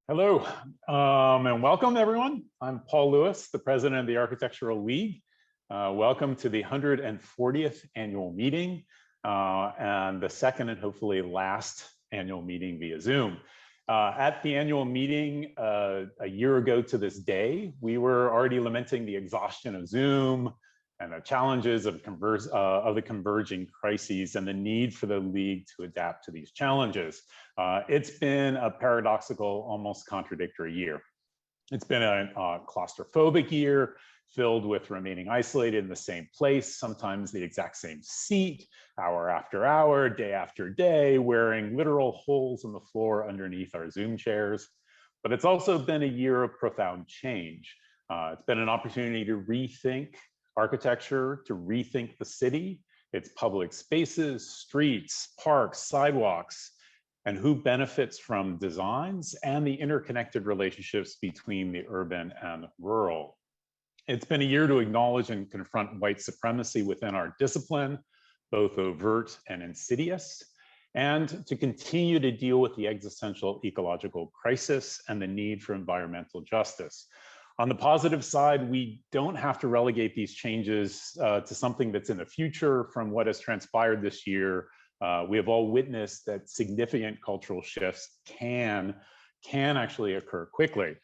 Hello, and welcome everyone. I'm Paul Lewis, the president of the Architectural League. Welcome to the 140th annual meeting and the second and hopefully last annual meeting via Zoom. At the annual meeting a year ago to this day, we were already lamenting the exhaustion of Zoom and the challenges of the converging crises and the need for the League to adapt to these challenges. It's been a paradoxical, almost contradictory year. It's been a claustrophobic year filled with remaining isolated in the same place, sometimes the exact same seat, hour after hour, day after day, wearing literal holes in the floor underneath our Zoom chairs. But it's also been a year of profound change. It's been an opportunity to rethink architecture, to rethink the city, its public spaces, streets, parks, sidewalks, and who benefits from designs and the interconnected relationships between the urban and rural. It's been a year to acknowledge and confront white supremacy within our discipline, both overt and insidious, and to continue to deal with the existential ecological crisis and the need for environmental justice. On the positive side, we don't have to relegate these changes to something that's in the future from what has transpired this year. We have all witnessed that significant cultural shifts can actually occur quickly.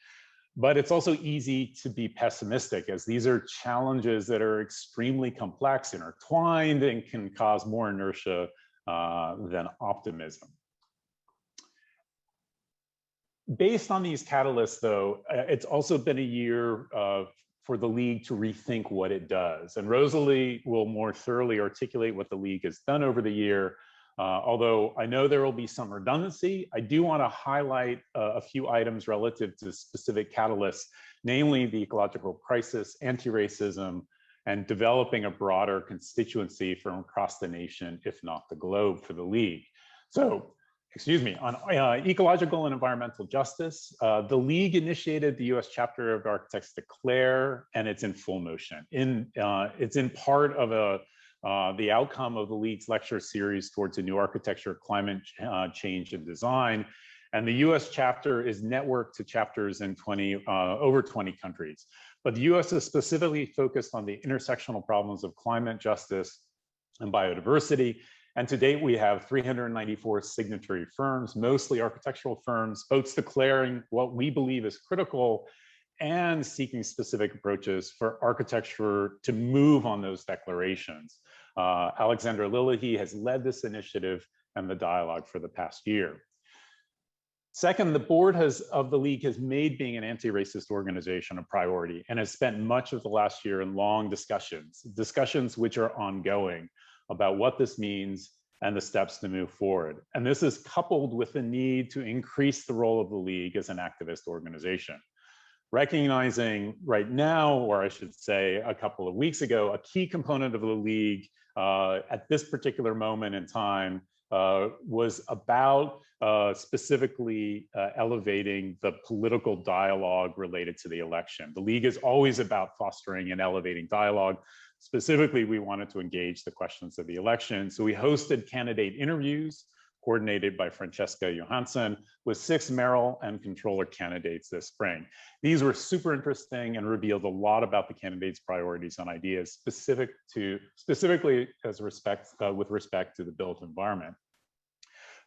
But it's also easy to be pessimistic, as these are challenges that are extremely complex, intertwined, and can cause more inertia than optimism. Based on these catalysts, though, it's also been a year for the League to rethink what it does. And Rosalie will more thoroughly articulate what the League has done over the year. Although I know there will be some redundancy, I do want to highlight a few items relative to specific catalysts, namely the ecological crisis, anti-racism, and developing a broader constituency from across the nation, if not the globe, for the League. So, excuse me, on ecological and environmental justice, the League initiated the US chapter of Architects Declare, and it's in full motion. It's in part of the outcome of the League's lecture series towards a new architecture, climate change and design. And the US chapter is networked to chapters in over 20 countries. But the US is specifically focused on the intersectional problems of climate justice and biodiversity. And to date, we have 394 signatory firms, mostly architectural firms, both declaring what we believe is critical and seeking specific approaches for architecture to move on those declarations. Alexandra Lillehy has led this initiative and the dialogue for the past year. Second, the board of the League has made being an anti-racist organization a priority and has spent much of the last year in long discussions which are ongoing about what this means and the steps to move forward. And this is coupled with the need to increase the role of the League as an activist organization. Recognizing right now, or I should say a couple of weeks ago, a key component of the League at this particular moment in time was about specifically elevating the political dialogue related to the election. The League is always about fostering and elevating dialogue. Specifically, we wanted to engage the questions of the election. So we hosted candidate interviews coordinated by Francesca Johansson with 6 mayoral and controller candidates this spring. These were super interesting and revealed a lot about the candidates' priorities and ideas specifically with respect to the built environment.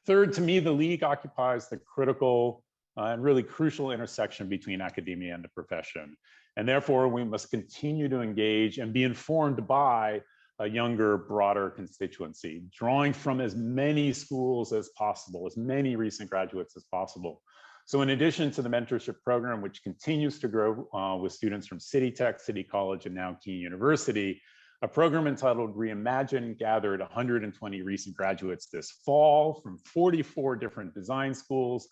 Third, to me, the League occupies the critical and really crucial intersection between academia and the profession. And therefore, we must continue to engage and be informed by a younger, broader constituency, drawing from as many schools as possible, as many recent graduates as possible. So in addition to the mentorship program, which continues to grow with students from City Tech, City College, and now Keene University, a program entitled Reimagine gathered 120 recent graduates this fall from 44 different design schools.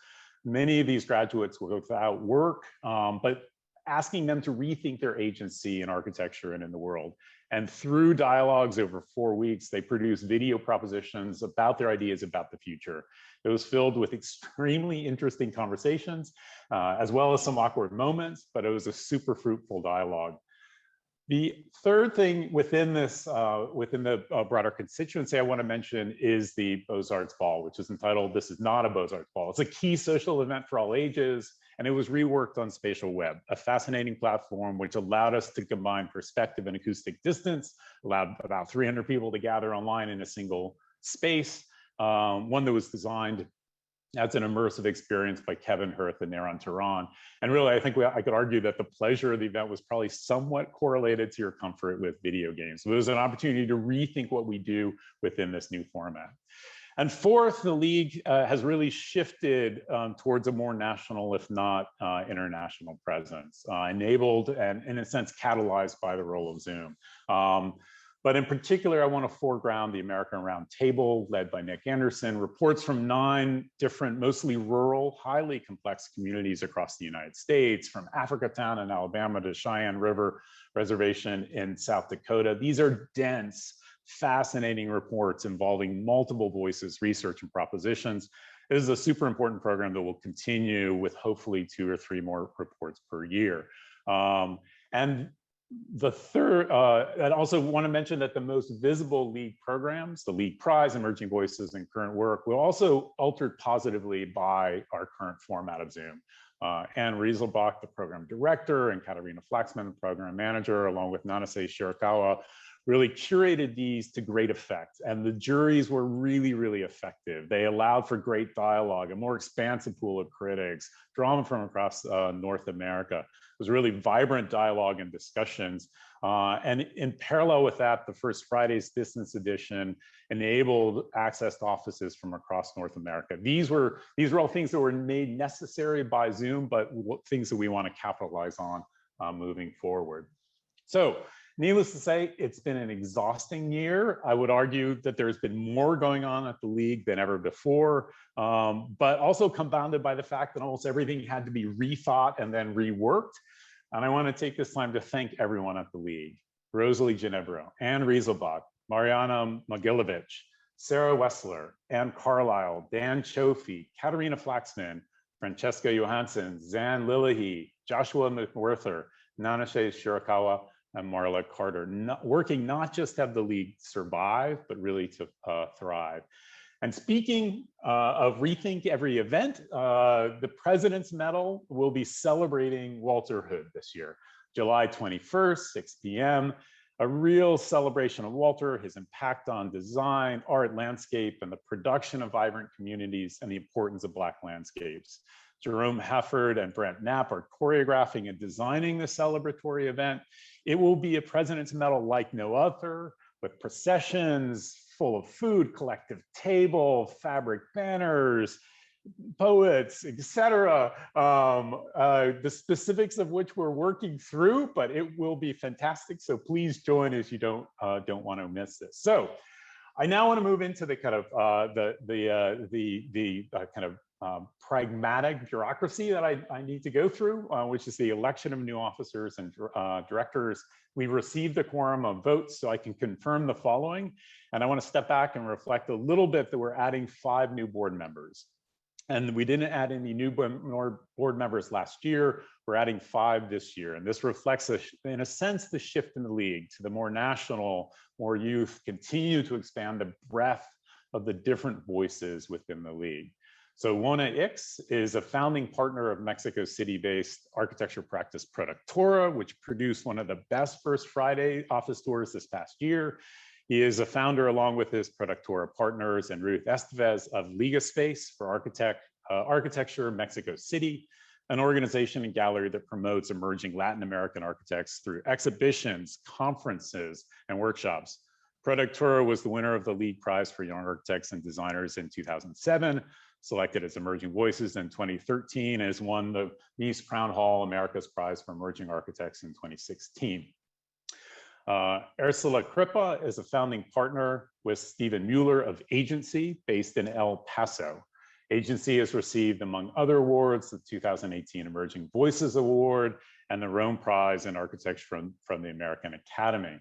Many of these graduates were without work, but asking them to rethink their agency in architecture and in the world. And through dialogues over 4 weeks, they produced video propositions about their ideas about the future. It was filled with extremely interesting conversations, as well as some awkward moments, but it was a super fruitful dialogue. The third thing within this, within the broader constituency I want to mention is the Beaux-Arts Ball, which is entitled, "This is not a Beaux-Arts Ball." It's a key social event for all ages, and it was reworked on Spatial Web, a fascinating platform which allowed us to combine perspective and acoustic distance, allowed about 300 people to gather online in a single space, one that was designed as an immersive experience by Kevin Hirth and Naran Tehran. And really, I think I could argue that the pleasure of the event was probably somewhat correlated to your comfort with video games. So it was an opportunity to rethink what we do within this new format. And fourth, the league has really shifted towards a more national, if not international presence, enabled and in a sense catalyzed by the role of Zoom. But in particular, I want to foreground the American Roundtable, led by Nick Anderson, reports from 9 different, mostly rural, highly complex communities across the United States, from Africatown in Alabama to Cheyenne River Reservation in South Dakota. These are dense, fascinating reports involving multiple voices, research, and propositions. This is a super important program that will continue with hopefully 2 or 3 more reports per year. And the third, I also want to mention that the most visible league programs, the League Prize, Emerging Voices, and Current Work, will also altered positively by our current format of Zoom. Anne Rieselbach, the program director, and Katarina Flaxman, the program manager, along with Nanase Shirakawa, really curated these to great effect. And the juries were really, really effective. They allowed for great dialogue, a more expansive pool of critics, drawn from across North America. It was really vibrant dialogue and discussions. And in parallel with that, the First Friday's Distance Edition enabled access to offices from across North America. These were all things that were made necessary by Zoom, but things that we want to capitalize on moving forward. So, needless to say, it's been an exhausting year. I would argue that there's been more going on at the league than ever before, but also compounded by the fact that almost everything had to be rethought and then reworked. And I want to take this time to thank everyone at the league: Rosalie Genevro, Anne Rieselbach, Mariana Mogilovich, Sarah Wessler, Anne Carlisle, Dan Chofie, Katarina Flaxman, Francesca Johansson, Zan Lillehy, Joshua McWhirter, Nanase Shirakawa, and Marla Carter, working not just to have the league survive, but really to thrive. And speaking of Rethink Every Event, the President's Medal will be celebrating Walter Hood this year, July 21st, 6 p.m. A real celebration of Walter, his impact on design, art, landscape, and the production of vibrant communities, and the importance of Black landscapes. Jerome Hefford and Brent Knapp are choreographing and designing the celebratory event. It will be a President's Medal like no other, with processions full of food, collective table, fabric banners, poets, etc. The specifics of which we're working through, but it will be fantastic. So please join us. You don't want to miss this. So I now want to move into the kind of pragmatic bureaucracy that I need to go through, which is the election of new officers and directors. We've received a quorum of votes, so I can confirm the following. And I want to step back and reflect a little bit that we're adding 5 new board members. And we didn't add any new board members last year. We're adding 5 this year. And this reflects, in a sense, the shift in the league to the more national, more youth, continue to expand the breadth of the different voices within the league. So Wona Ix is a founding partner of Mexico City-based architecture practice Productora, which produced one of the best First Friday office tours this past year. He is a founder, along with his Productora partners, and Ruth Estevez, of Liga Space for Architecture Mexico City, an organization and gallery that promotes emerging Latin American architects through exhibitions, conferences, and workshops. Productora was the winner of the League Prize for Young Architects and Designers in 2007, selected as Emerging Voices in 2013, and has won the Mies Crown Hall America's Prize for Emerging Architects in 2016. Ursula Crippa is a founding partner with Stephen Mueller of Agency, based in El Paso. Agency has received, among other awards, the 2018 Emerging Voices Award and the Rome Prize in Architecture from the American Academy.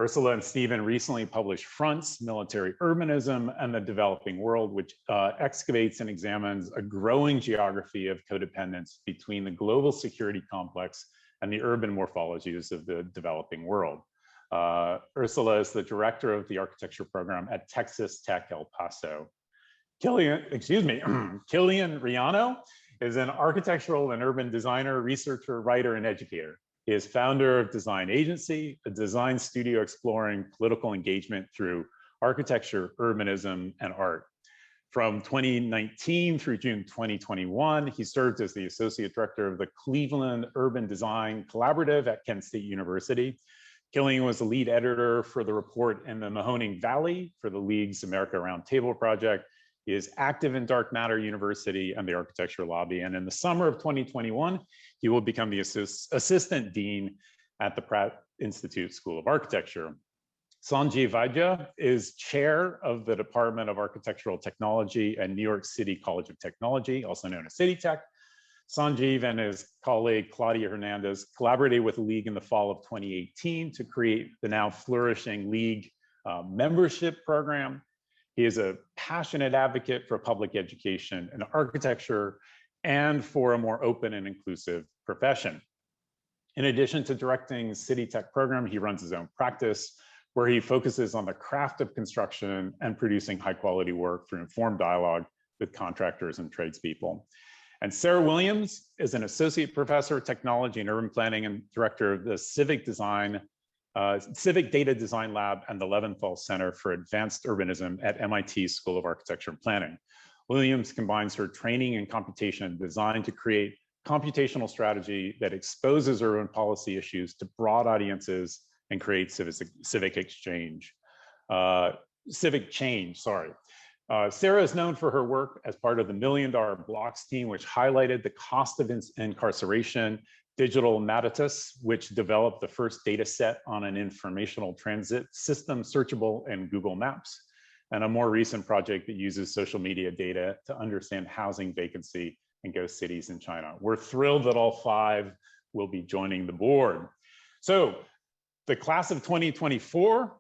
Ursula and Stephen recently published Fronts, Military Urbanism and the Developing World, which excavates and examines a growing geography of codependence between the global security complex and the urban morphologies of the developing world. Ursula is the director of the architecture program at Texas Tech El Paso. Killian Riano is an architectural and urban designer, researcher, writer, and educator. He is founder of Design Agency, a design studio exploring political engagement through architecture, urbanism, and art. From 2019 through June 2021, he served as the Associate Director of the Cleveland Urban Design Collaborative at Kent State University. Killian was the lead editor for the report in the Mahoning Valley for the League's America Roundtable project. He is active in Dark Matter University and the Architecture Lobby. And in the summer of 2021, he will become the Assistant Dean at the Pratt Institute School of Architecture. Sanjeev Vaidya is chair of the Department of Architectural Technology at New York City College of Technology, also known as City Tech. Sanjeev and his colleague Claudia Hernandez collaborated with the League in the fall of 2018 to create the now flourishing League membership program. He is a passionate advocate for public education and architecture and for a more open and inclusive profession. In addition to directing City Tech program, he runs his own practice where he focuses on the craft of construction and producing high quality work through informed dialogue with contractors and tradespeople. And Sarah Williams is an associate professor of technology and urban planning and director of the Civic Data Design Lab and the Leventhal Center for Advanced Urbanism at MIT School of Architecture and Planning. Williams combines her training in computation and design to create computational strategy that exposes urban policy issues to broad audiences and create civic change. Sarah is known for her work as part of the $1 Million Blocks team, which highlighted the cost of incarceration, Digital Matatus, which developed the first data set on an informational transit system searchable in Google Maps, and a more recent project that uses social media data to understand housing vacancy in ghost cities in China. We're thrilled that all 5 will be joining the board. So, the class of 2024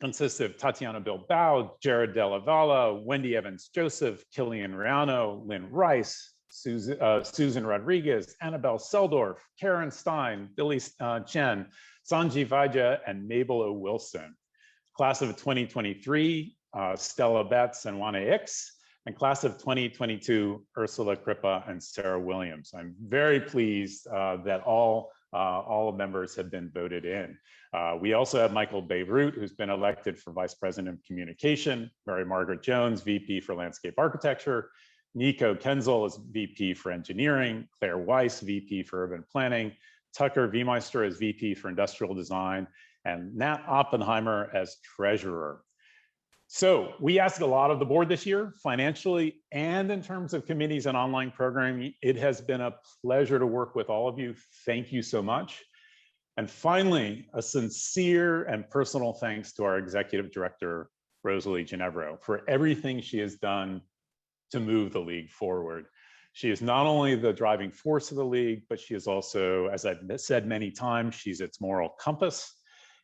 consists of Tatiana Bilbao, Jared Della Valle, Wendy Evans-Joseph, Killian Riano, Lynn Rice, Susan Rodriguez, Annabelle Seldorf, Karen Stein, Billy Chen, Sanjeev Vaidya, and Mabel O. Wilson. Class of 2023, Stella Betts and Wane Ix, and class of 2022, Ursula Crippa and Sarah Williams. I'm very pleased that all members have been voted in. We also have Michael Beirut, who's been elected for Vice President of Communication, Mary Margaret Jones, VP for Landscape Architecture, Nico Kenzel is VP for Engineering, Claire Weiss, VP for Urban Planning, Tucker Viemeister as VP for Industrial Design, and Nat Oppenheimer as Treasurer. So we asked a lot of the board this year, financially and in terms of committees and online programming. It has been a pleasure to work with all of you. Thank you so much. And finally, a sincere and personal thanks to our Executive Director, Rosalie Genevro, for everything she has done to move the League forward. She is not only the driving force of the League, but she is also, as I've said many times, she's its moral compass.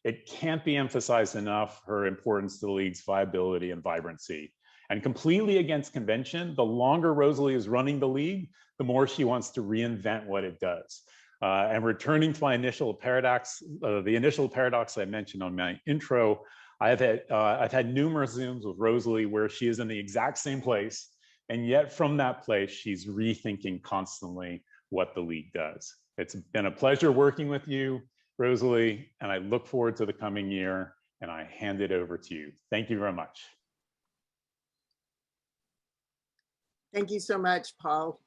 It can't be emphasized enough, her importance to the League's viability and vibrancy. And completely against convention, the longer Rosalie is running the League, the more she wants to reinvent what it does. And returning to my initial paradox, the initial paradox I mentioned on my intro, I've had numerous Zooms with Rosalie where she is in the exact same place, and yet from that place, she's rethinking constantly what the League does. It's been a pleasure working with you, Rosalie, and I look forward to the coming year, and I hand it over to you. Thank you very much. Thank you so much, Paul.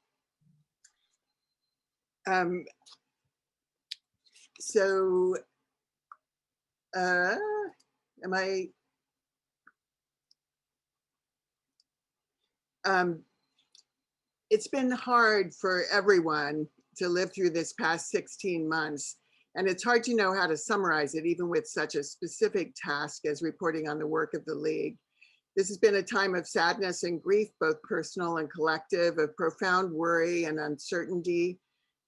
It's been hard for everyone to live through this past 16 months, and it's hard to know how to summarize it, even with such a specific task as reporting on the work of the League. This has been a time of sadness and grief, both personal and collective, of profound worry and uncertainty,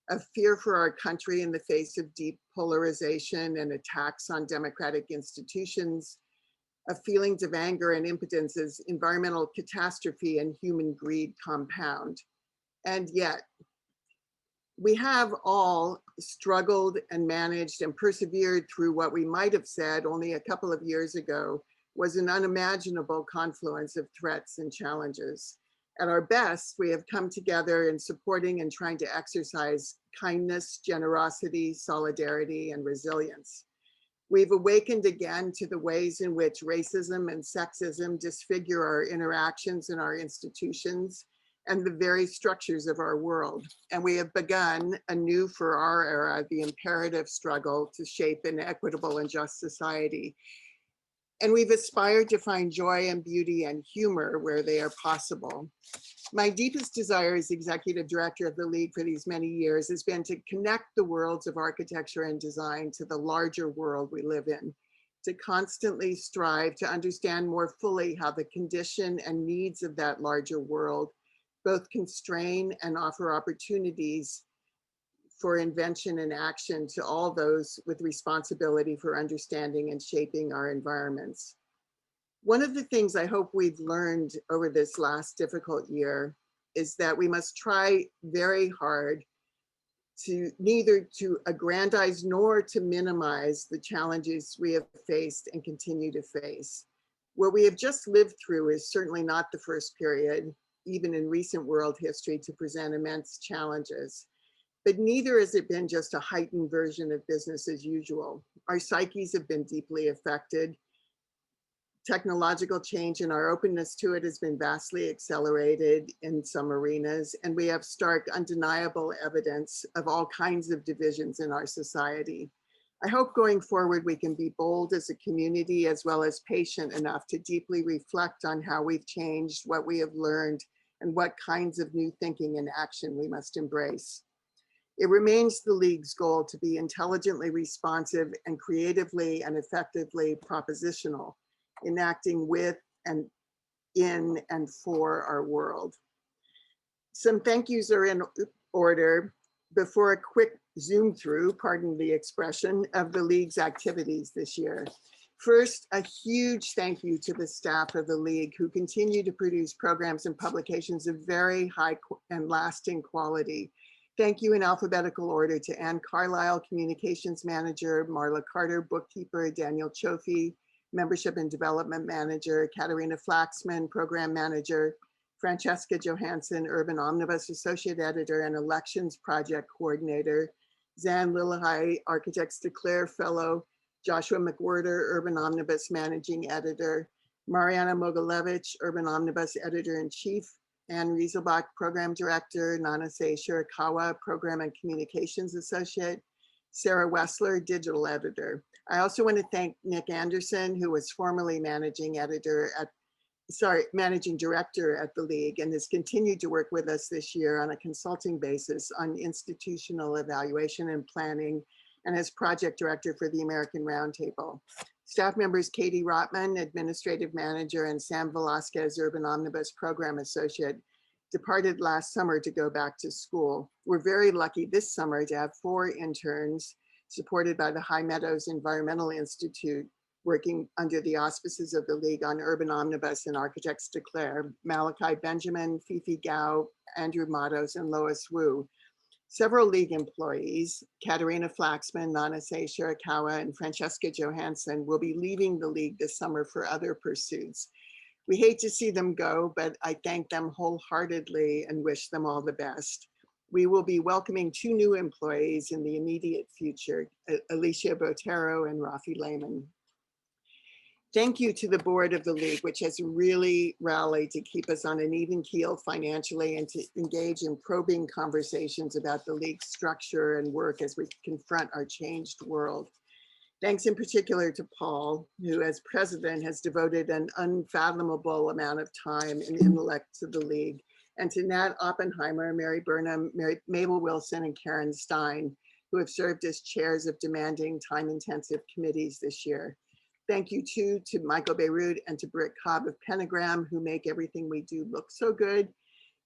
of fear for our country in the face of deep polarization and attacks on democratic institutions, of feelings of anger and impotence as environmental catastrophe and human greed compound. And yet, we have all struggled and managed and persevered through what we might have said only a couple of years ago was an unimaginable confluence of threats and challenges. At our best, we have come together in supporting and trying to exercise kindness, generosity, solidarity, and resilience. We've awakened again to the ways in which racism and sexism disfigure our interactions in our institutions and the very structures of our world. And we have begun anew for our era the imperative struggle to shape an equitable and just society. And we've aspired to find joy and beauty and humor where they are possible. My deepest desire as executive director of the League for these many years has been to connect the worlds of architecture and design to the larger world we live in, to constantly strive to understand more fully how the condition and needs of that larger world both constrain and offer opportunities for invention and action to all those with responsibility for understanding and shaping our environments. One of the things I hope we've learned over this last difficult year is that we must try very hard to neither to aggrandize nor to minimize the challenges we have faced and continue to face. What we have just lived through is certainly not the first period, even in recent world history, to present immense challenges. But neither has it been just a heightened version of business as usual. Our psyches have been deeply affected. Technological change and our openness to it has been vastly accelerated in some arenas, and we have stark, undeniable evidence of all kinds of divisions in our society. I hope going forward we can be bold as a community as well as patient enough to deeply reflect on how we've changed, what we have learned, and what kinds of new thinking and action we must embrace. It remains the League's goal to be intelligently responsive and creatively and effectively propositional, enacting with and in and for our world. Some thank yous are in order before a quick zoom through, pardon the expression, of the League's activities this year. First, a huge thank you to the staff of the League who continue to produce programs and publications of very high and lasting quality. Thank you in alphabetical order to Ann Carlisle, Communications Manager, Marla Carter, Bookkeeper, Daniel Chofi, Membership and Development Manager, Katarina Flaxman, Program Manager, Francesca Johansson, Urban Omnibus Associate Editor and Elections Project Coordinator, Zan Lillehei, Architects Declare Fellow, Joshua McWhirter, Urban Omnibus Managing Editor, Mariana Mogalevich, Urban Omnibus Editor-in-Chief, Ann Rieselbach, Program Director, Nanase Shirakawa, Program and Communications Associate, Sarah Wessler, Digital Editor. I also want to thank Nick Anderson, who was formerly Managing Director at the League and has continued to work with us this year on a consulting basis on institutional evaluation and planning, and as Project Director for the American Roundtable. Staff members Katie Rotman, Administrative Manager, and Sam Velasquez, Urban Omnibus Program Associate, departed last summer to go back to school. We're very lucky this summer to have 4 interns supported by the High Meadows Environmental Institute, working under the auspices of the League on Urban Omnibus and Architects Declare, Malachi Benjamin, Fifi Gao, Andrew Matos, and Lois Wu. Several League employees, Katarina Flaxman, Nanase Shirakawa, and Francesca Johansson, will be leaving the League this summer for other pursuits. We hate to see them go, but I thank them wholeheartedly and wish them all the best. We will be welcoming 2 new employees in the immediate future, Alicia Botero and Rafi Lehman. Thank you to the board of the League, which has really rallied to keep us on an even keel financially and to engage in probing conversations about the League's structure and work as we confront our changed world. Thanks in particular to Paul, who as president has devoted an unfathomable amount of time and intellect to the League, and to Nat Oppenheimer, Mary Burnham, Mabel Wilson, and Karen Stein, who have served as chairs of demanding time-intensive committees this year. Thank you too to Michael Beirut and to Britt Cobb of Pentagram, who make everything we do look so good.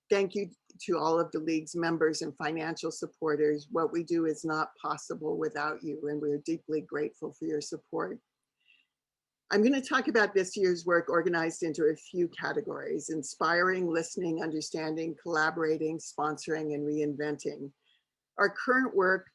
Thank you to all of the League's members and financial supporters. What we do is not possible without you, and we're deeply grateful for your support. I'm going to talk about this year's work organized into a few categories: inspiring, listening, understanding, collaborating, sponsoring, and reinventing. Our current work,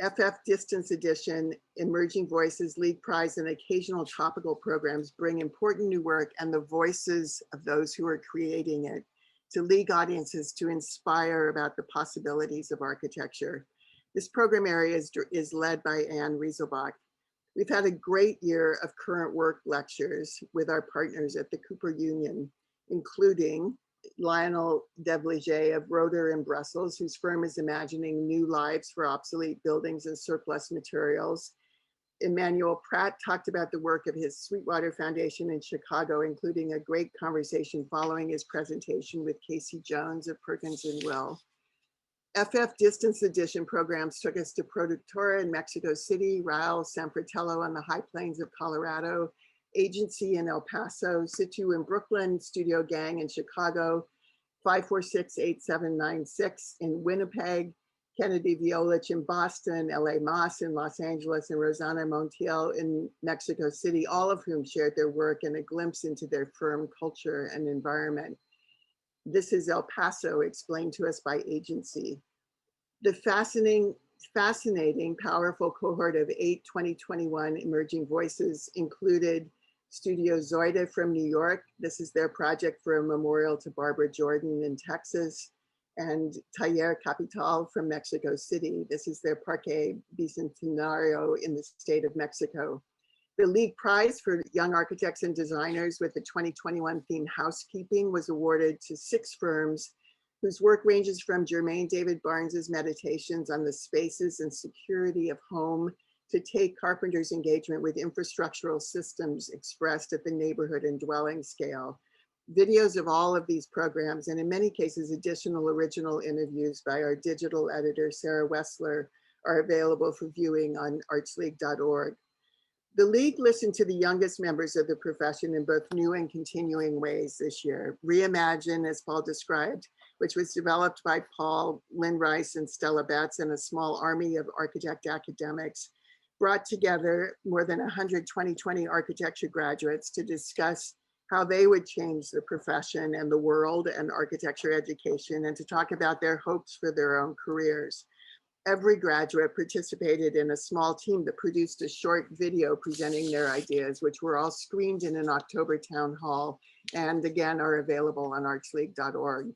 FF Distance Edition, Emerging Voices, League Prize, and occasional topical programs bring important new work and the voices of those who are creating it to League audiences to inspire about the possibilities of architecture. This program area is led by Anne Rieselbach. We've had a great year of current work lectures with our partners at the Cooper Union, including Lionel Devliger of Roeder in Brussels, whose firm is imagining new lives for obsolete buildings and surplus materials. Emmanuel Pratt talked about the work of his Sweetwater Foundation in Chicago, including a great conversation following his presentation with Casey Jones of Perkins and Will. FF Distance Edition programs took us to Productora in Mexico City, Raul Sanfratello on the High Plains of Colorado, Agency in El Paso, Situ in Brooklyn, Studio Gang in Chicago, 546-8796 in Winnipeg, Kennedy Violich in Boston, L.A. Moss in Los Angeles, and Rosana Montiel in Mexico City, all of whom shared their work and a glimpse into their firm culture and environment. This is El Paso, explained to us by Agency. The fascinating, powerful cohort of 8 2021 emerging voices included Studio Zoida from New York. This is their project for a memorial to Barbara Jordan in Texas, and Taller Capital from Mexico City. This is their Parque Bicentenario in the state of Mexico. The League Prize for Young Architects and Designers with the 2021 theme Housekeeping was awarded to 6 firms whose work ranges from Jermaine David Barnes's meditations on the spaces and security of home to Tate Carpenter's engagement with infrastructural systems expressed at the neighborhood and dwelling scale. Videos of all of these programs, and in many cases, additional original interviews by our digital editor, Sarah Wessler, are available for viewing on artsleague.org. The League listened to the youngest members of the profession in both new and continuing ways this year. Reimagine, as Paul described, which was developed by Paul, Lynn Rice, and Stella Betts, and a small army of architect academics, brought together more than 100 2020 architecture graduates to discuss how they would change the profession and the world and architecture education, and to talk about their hopes for their own careers. Every graduate participated in a small team that produced a short video presenting their ideas, which were all screened in an October town hall, and again are available on artsleague.org.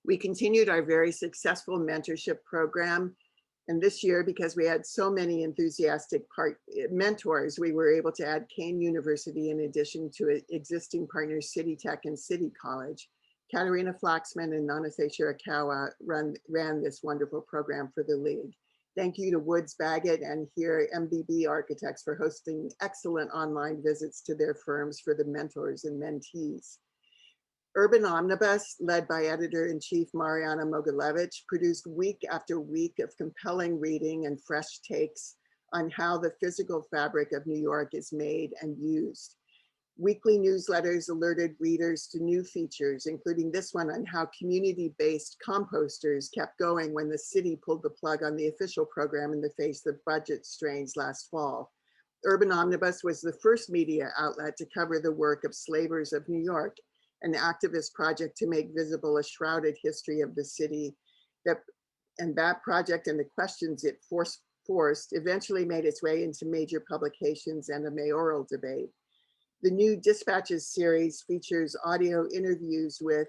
We continued our very successful mentorship program. And this year, because we had so many enthusiastic mentors, we were able to add Kane University in addition to existing partners City Tech and City College. Katarina Flaxman and Nanase Shirakawa ran this wonderful program for the League. Thank you to Woods Baggett and here MBB Architects for hosting excellent online visits to their firms for the mentors and mentees. Urban Omnibus, led by editor-in-chief Mariana Mogilevich, produced week after week of compelling reading and fresh takes on how the physical fabric of New York is made and used. Weekly newsletters alerted readers to new features, including this one on how community-based composters kept going when the city pulled the plug on the official program in the face of budget strains last fall. Urban Omnibus was the first media outlet to cover the work of Slavers of New York, an activist project to make visible a shrouded history of the city. That project and the questions it forced eventually made its way into major publications and a mayoral debate. The new Dispatches series features audio interviews with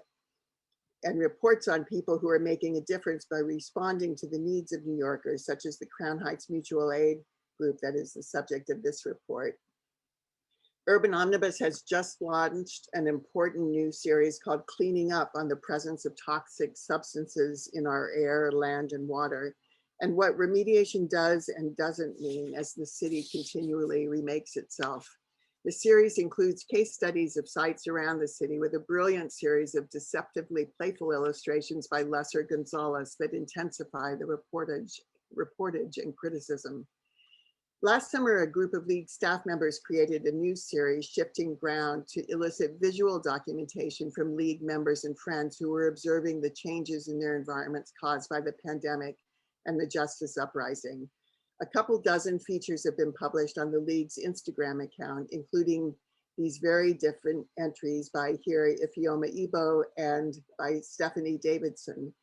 and reports on people who are making a difference by responding to the needs of New Yorkers, such as the Crown Heights Mutual Aid group that is the subject of this report. Urban Omnibus has just launched an important new series called Cleaning Up on the presence of toxic substances in our air, land, and water, and what remediation does and doesn't mean as the city continually remakes itself. The series includes case studies of sites around the city with a brilliant series of deceptively playful illustrations by Lesser Gonzalez that intensify the reportage and criticism. Last summer, a group of League staff members created a new series, Shifting Ground, to elicit visual documentation from League members and friends who were observing the changes in their environments caused by the pandemic and the Justice Uprising. A couple dozen features have been published on the League's Instagram account, including these very different entries by Hiri Ifeoma Ibo and by Stephanie Davidson.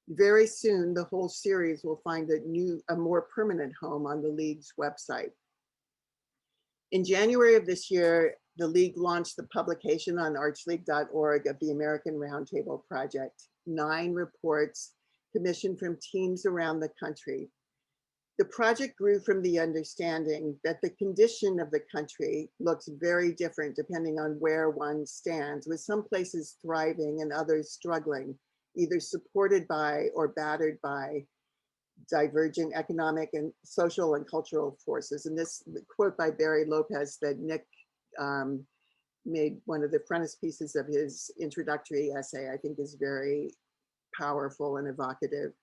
Very soon, the whole series will find a more permanent home on the League's website. In January of this year, the League launched the publication on archleague.org of the American Roundtable Project, 9 reports commissioned from teams around the country. The project grew from the understanding that the condition of the country looks very different depending on where one stands, with some places thriving and others struggling, either supported by or battered by divergent economic and social and cultural forces. And this quote by Barry Lopez that Nick made one of the frontispieces of his introductory essay, I think is very powerful and evocative.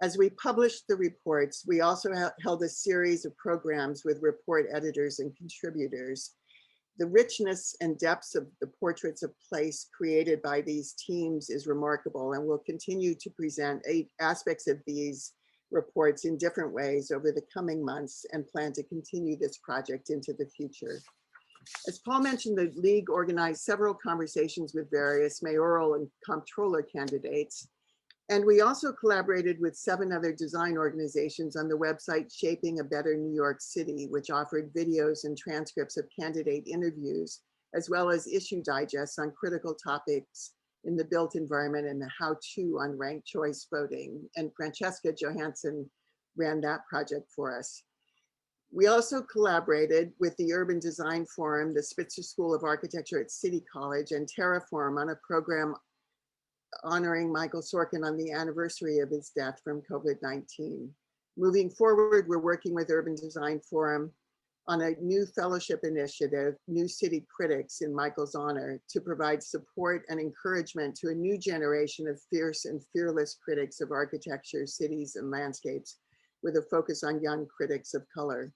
As we published the reports, we also held a series of programs with report editors and contributors. The richness and depths of the portraits of place created by these teams is remarkable, and we'll continue to present 8 aspects of these reports in different ways over the coming months and plan to continue this project into the future. As Paul mentioned, the League organized several conversations with various mayoral and comptroller candidates. And we also collaborated with 7 other design organizations on the website Shaping a Better New York City, which offered videos and transcripts of candidate interviews, as well as issue digests on critical topics in the built environment and the how-to on ranked choice voting. And Francesca Johansson ran that project for us. We also collaborated with the Urban Design Forum, the Spitzer School of Architecture at City College, and Terraform on a program honoring Michael Sorkin on the anniversary of his death from COVID-19. Moving forward, we're working with Urban Design Forum on a new fellowship initiative, New City Critics, in Michael's honor, to provide support and encouragement to a new generation of fierce and fearless critics of architecture, cities, and landscapes, with a focus on young critics of color.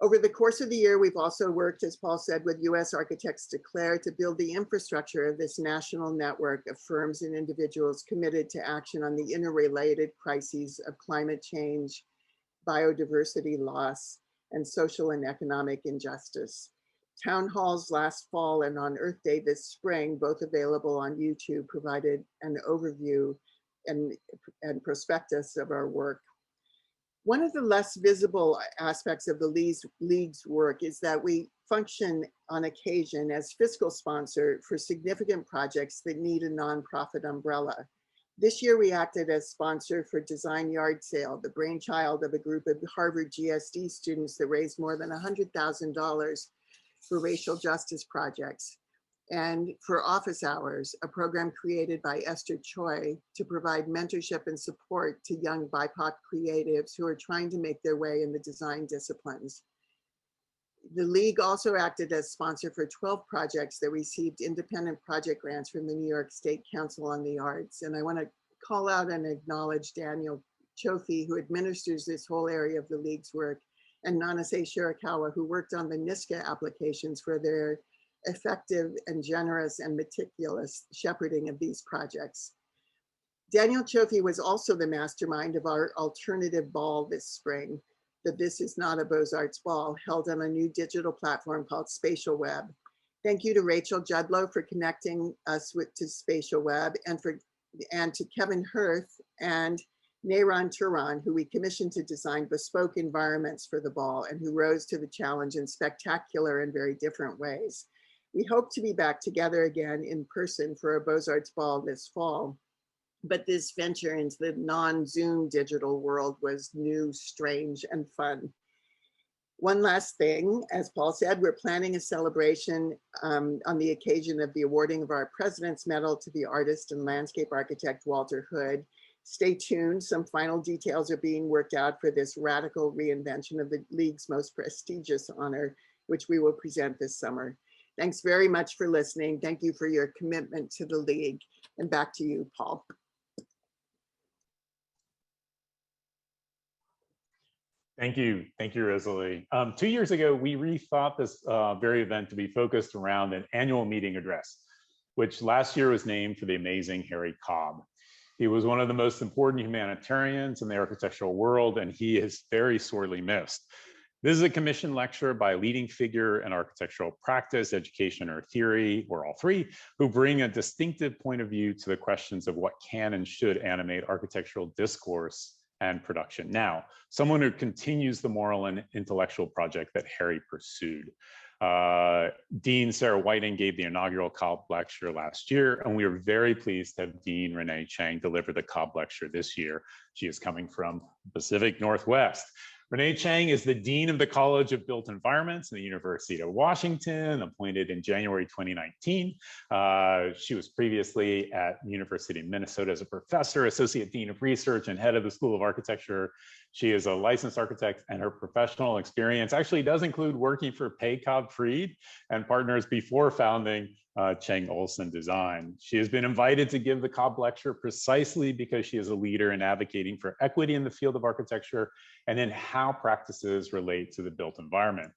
Over the course of the year, we've also worked, as Paul said, with US Architects Declare to build the infrastructure of this national network of firms and individuals committed to action on the interrelated crises of climate change, biodiversity loss, and social and economic injustice. Town halls last fall and on Earth Day this spring, both available on YouTube, provided an overview and prospectus of our work. One of the less visible aspects of the League's work is that we function on occasion as fiscal sponsor for significant projects that need a nonprofit umbrella. This year we acted as sponsor for Design Yard Sale, the brainchild of a group of Harvard GSD students that raised more than $100,000 for racial justice projects. And for Office Hours, a program created by Esther Choi to provide mentorship and support to young BIPOC creatives who are trying to make their way in the design disciplines. The League also acted as sponsor for 12 projects that received independent project grants from the New York State Council on the Arts. And I want to call out and acknowledge Daniel Chofi, who administers this whole area of the League's work, and Nanase Shirakawa, who worked on the NISCA applications for their effective and generous and meticulous shepherding of these projects. Daniel Chofi was also the mastermind of our alternative ball this spring, the This Is Not a Beaux-Arts Ball, held on a new digital platform called Spatial Web. Thank you to Rachel Judlow for connecting us to Spatial Web, and to Kevin Hirth and Nayron Turan, who we commissioned to design bespoke environments for the ball and who rose to the challenge in spectacular and very different ways. We hope to be back together again in person for a Beaux-Arts Ball this fall, but this venture into the non-Zoom digital world was new, strange, and fun. One last thing, as Paul said, we're planning a celebration on the occasion of the awarding of our President's Medal to the artist and landscape architect Walter Hood. Stay tuned, some final details are being worked out for this radical reinvention of the League's most prestigious honor, which we will present this summer. Thanks very much for listening. Thank you for your commitment to the League. And back to you, Paul. Thank you, Rosalie. 2 years ago, we rethought this very event to be focused around an annual meeting address, which last year was named for the amazing Harry Cobb. He was one of the most important humanitarians in the architectural world, and he is very sorely missed. This is a commissioned lecture by a leading figure in architectural practice, education, or theory, or all three, who bring a distinctive point of view to the questions of what can and should animate architectural discourse and production. Now, someone who continues the moral and intellectual project that Harry pursued. Dean Sarah Whiting gave the inaugural Cobb Lecture last year, and we are very pleased to have Dean Renée Cheng deliver the Cobb Lecture this year. She is coming from Pacific Northwest. Renée Cheng is the Dean of the College of Built Environments in the University of Washington, appointed in January 2019. She was previously at University of Minnesota as a professor, associate dean of research, and head of the School of Architecture. She is a licensed architect, and her professional experience actually does include working for Cobb Fried and partners before founding Cheng Olson Design. She has been invited to give the Cobb Lecture precisely because she is a leader in advocating for equity in the field of architecture and in how practices relate to the built environment.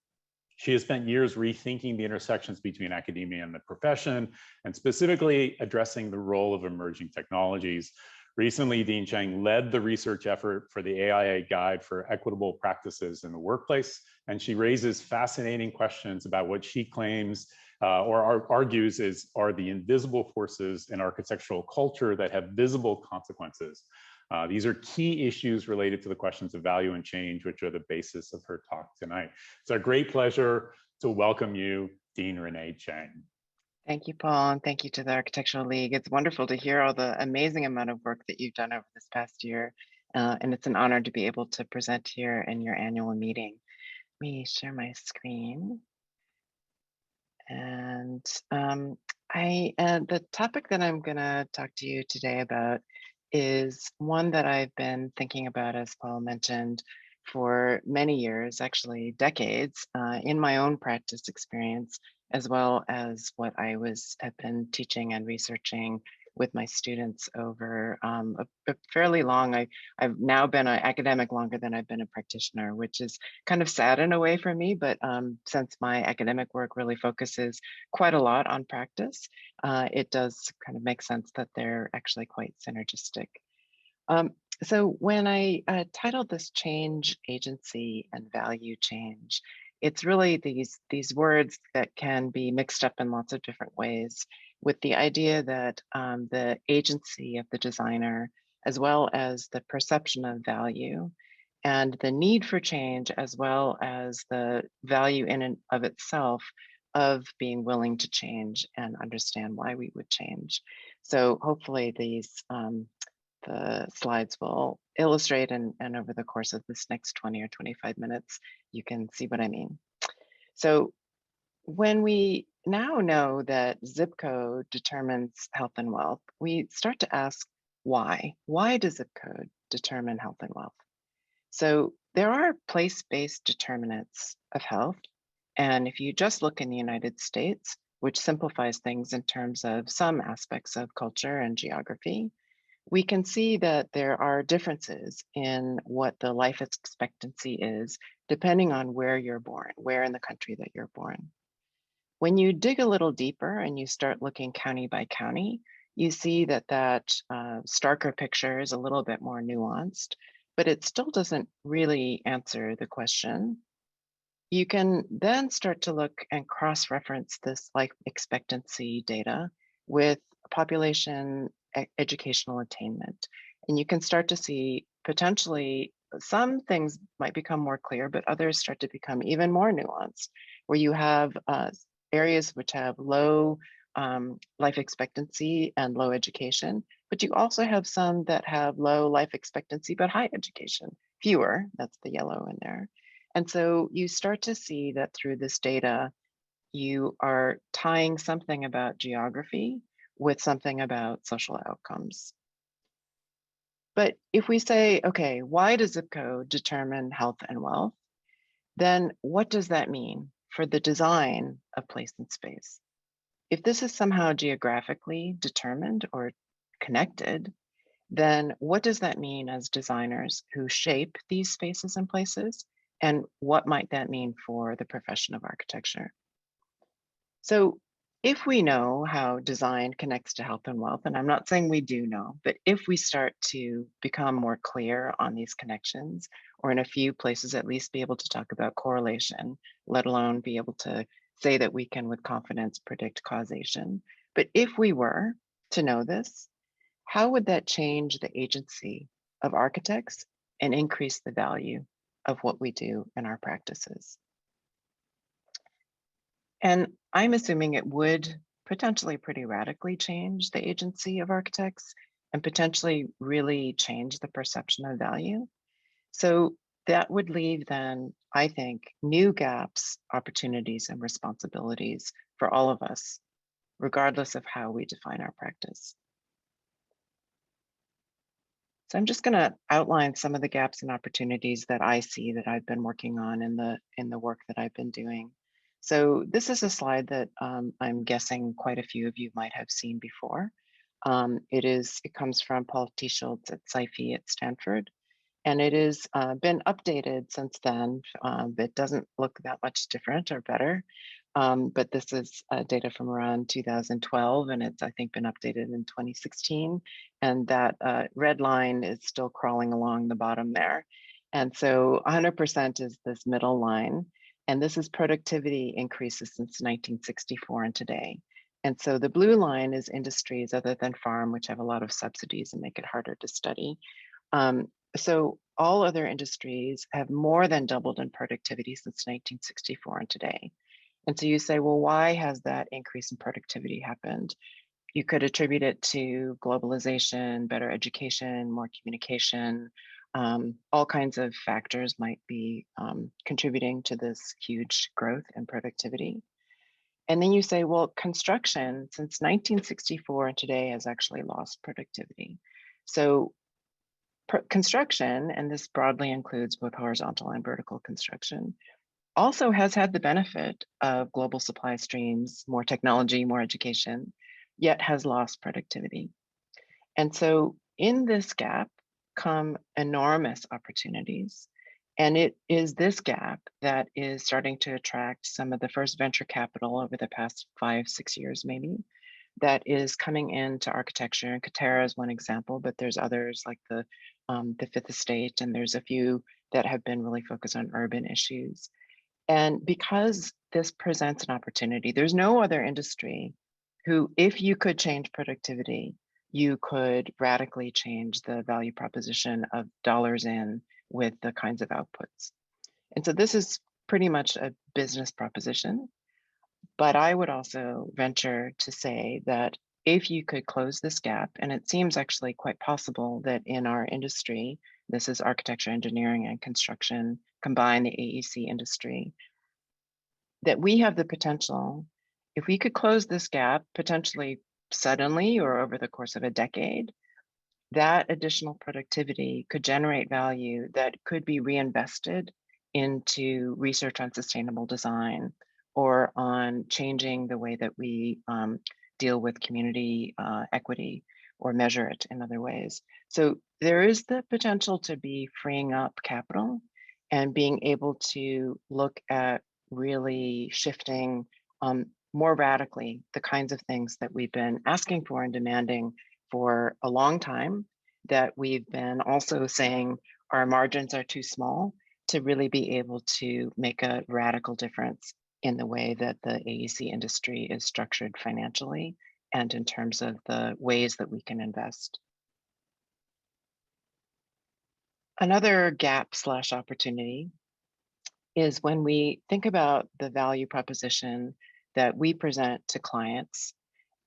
She has spent years rethinking the intersections between academia and the profession, and specifically addressing the role of emerging technologies. Recently, Dean Cheng led the research effort for the AIA Guide for Equitable Practices in the Workplace, and she raises fascinating questions about what she claims or argues are the invisible forces in architectural culture that have visible consequences. These are key issues related to the questions of value and change, which are the basis of her talk tonight. It's a great pleasure to welcome you, Dean Renée Cheng. Thank you, Paul, and thank you to the Architectural League. It's wonderful to hear all the amazing amount of work that you've done over this past year, and it's an honor to be able to present here in your annual meeting. Let me share my screen. And the topic that I'm going to talk to you today about is one that I've been thinking about, as Paul mentioned, for many years, actually decades, in my own practice experience, as well as what I have been teaching and researching with my students over a fairly long. I've now been an academic longer than I've been a practitioner, which is kind of sad in a way for me, but since my academic work really focuses quite a lot on practice, it does kind of make sense that they're actually quite synergistic. So when I titled this Change, Agency, and Value Change, it's really these words that can be mixed up in lots of different ways, with the idea that the agency of the designer, as well as the perception of value and the need for change, as well as the value in and of itself of being willing to change and understand why we would change. So hopefully the slides will illustrate, and over the course of this next 20 or 25 minutes, you can see what I mean. So when we now know that zip code determines health and wealth, we start to ask why. Why does zip code determine health and wealth? So there are place-based determinants of health. And if you just look in the United States, which simplifies things in terms of some aspects of culture and geography, we can see that there are differences in what the life expectancy is, depending on where you're born, where in the country that you're born. When you dig a little deeper and you start looking county by county, you see that starker picture is a little bit more nuanced, but it still doesn't really answer the question. You can then start to look and cross-reference this life expectancy data with population educational attainment. And you can start to see potentially some things might become more clear, but others start to become even more nuanced, where you have areas which have low life expectancy and low education, but you also have some that have low life expectancy but high education, fewer, that's the yellow in there. And so you start to see that through this data, you are tying something about geography with something about social outcomes. But if we say, okay, why does zip code determine health and wealth? Then what does that mean for the design of place and space? If this is somehow geographically determined or connected, then what does that mean as designers who shape these spaces and places? And what might that mean for the profession of architecture? So if we know how design connects to health and wealth, and I'm not saying we do know, but if we start to become more clear on these connections, or in a few places at least be able to talk about correlation, let alone be able to say that we can with confidence predict causation. But if we were to know this, how would that change the agency of architects and increase the value of what we do in our practices. And I'm assuming it would potentially pretty radically change the agency of architects and potentially really change the perception of value. So that would leave then, I think, new gaps, opportunities, and responsibilities for all of us, regardless of how we define our practice. So I'm just going to outline some of the gaps and opportunities that I see that I've been working on in the work that I've been doing. So this is a slide that I'm guessing quite a few of you might have seen before. It comes from Paul Tischoltz at SciFi at Stanford, and it has been updated since then. It doesn't look that much different or better, but this is data from around 2012, and it's, I think, been updated in 2016. And that red line is still crawling along the bottom there. And so 100% is this middle line. And this is productivity increases since 1964 and today. And so the blue line is industries other than farm, which have a lot of subsidies and make it harder to study. So all other industries have more than doubled in productivity since 1964 and today. And so you say, well, why has that increase in productivity happened? You could attribute it to globalization, better education, more communication. All kinds of factors might be contributing to this huge growth in productivity. And then you say, well, construction since 1964 and today has actually lost productivity. So construction, and this broadly includes both horizontal and vertical construction, also has had the benefit of global supply streams, more technology, more education, yet has lost productivity. And so in this gap come enormous opportunities. And it is this gap that is starting to attract some of the first venture capital over the past 5-6 years, maybe, that is coming into architecture. And Katera is one example, but there's others like the Fifth Estate, and there's a few that have been really focused on urban issues. And because this presents an opportunity, there's no other industry who, if you could change productivity, you could radically change the value proposition of dollars in with the kinds of outputs. And so this is pretty much a business proposition. But I would also venture to say that if you could close this gap, and it seems actually quite possible that in our industry, this is architecture, engineering, and construction, combine the AEC industry, that we have the potential, if we could close this gap potentially suddenly or over the course of a decade, that additional productivity could generate value that could be reinvested into research on sustainable design or on changing the way that we deal with community equity or measure it in other ways. So there is the potential to be freeing up capital and being able to look at really shifting more radically the kinds of things that we've been asking for and demanding for a long time, that we've been also saying our margins are too small to really be able to make a radical difference in the way that the AEC industry is structured financially and in terms of the ways that we can invest. Another gap/opportunity is when we think about the value proposition that we present to clients.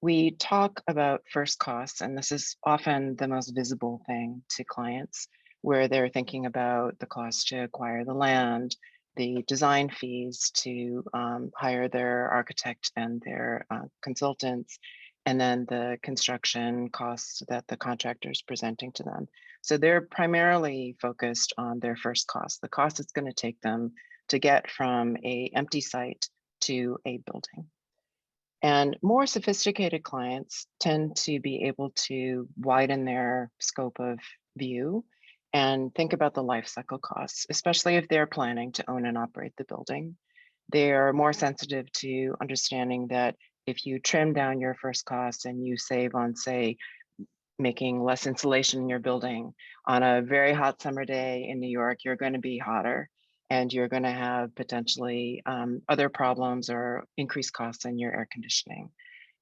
We talk about first costs, and this is often the most visible thing to clients, where they're thinking about the cost to acquire the land, the design fees to hire their architect and their consultants, and then the construction costs that the contractor is presenting to them. So they're primarily focused on their first cost, the cost it's going to take them to get from an empty site to a building. And more sophisticated clients tend to be able to widen their scope of view and think about the life cycle costs, especially if they're planning to own and operate the building. They are more sensitive to understanding that if you trim down your first costs and you save on, say, making less insulation in your building, on a very hot summer day in New York, you're going to be hotter and you're going to have potentially other problems or increased costs in your air conditioning.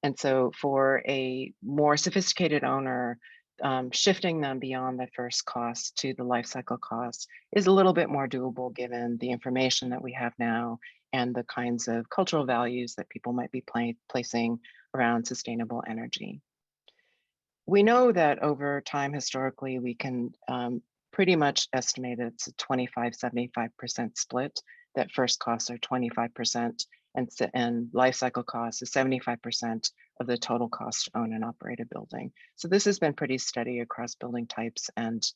And so for a more sophisticated owner, shifting them beyond the first cost to the life cycle cost is a little bit more doable given the information that we have now and the kinds of cultural values that people might be placing around sustainable energy. We know that over time, historically, we can pretty much estimate it's a 25-75% split, that first costs are 25% and life cycle costs is 75% of the total cost to own and operate a building. So this has been pretty steady across building types, and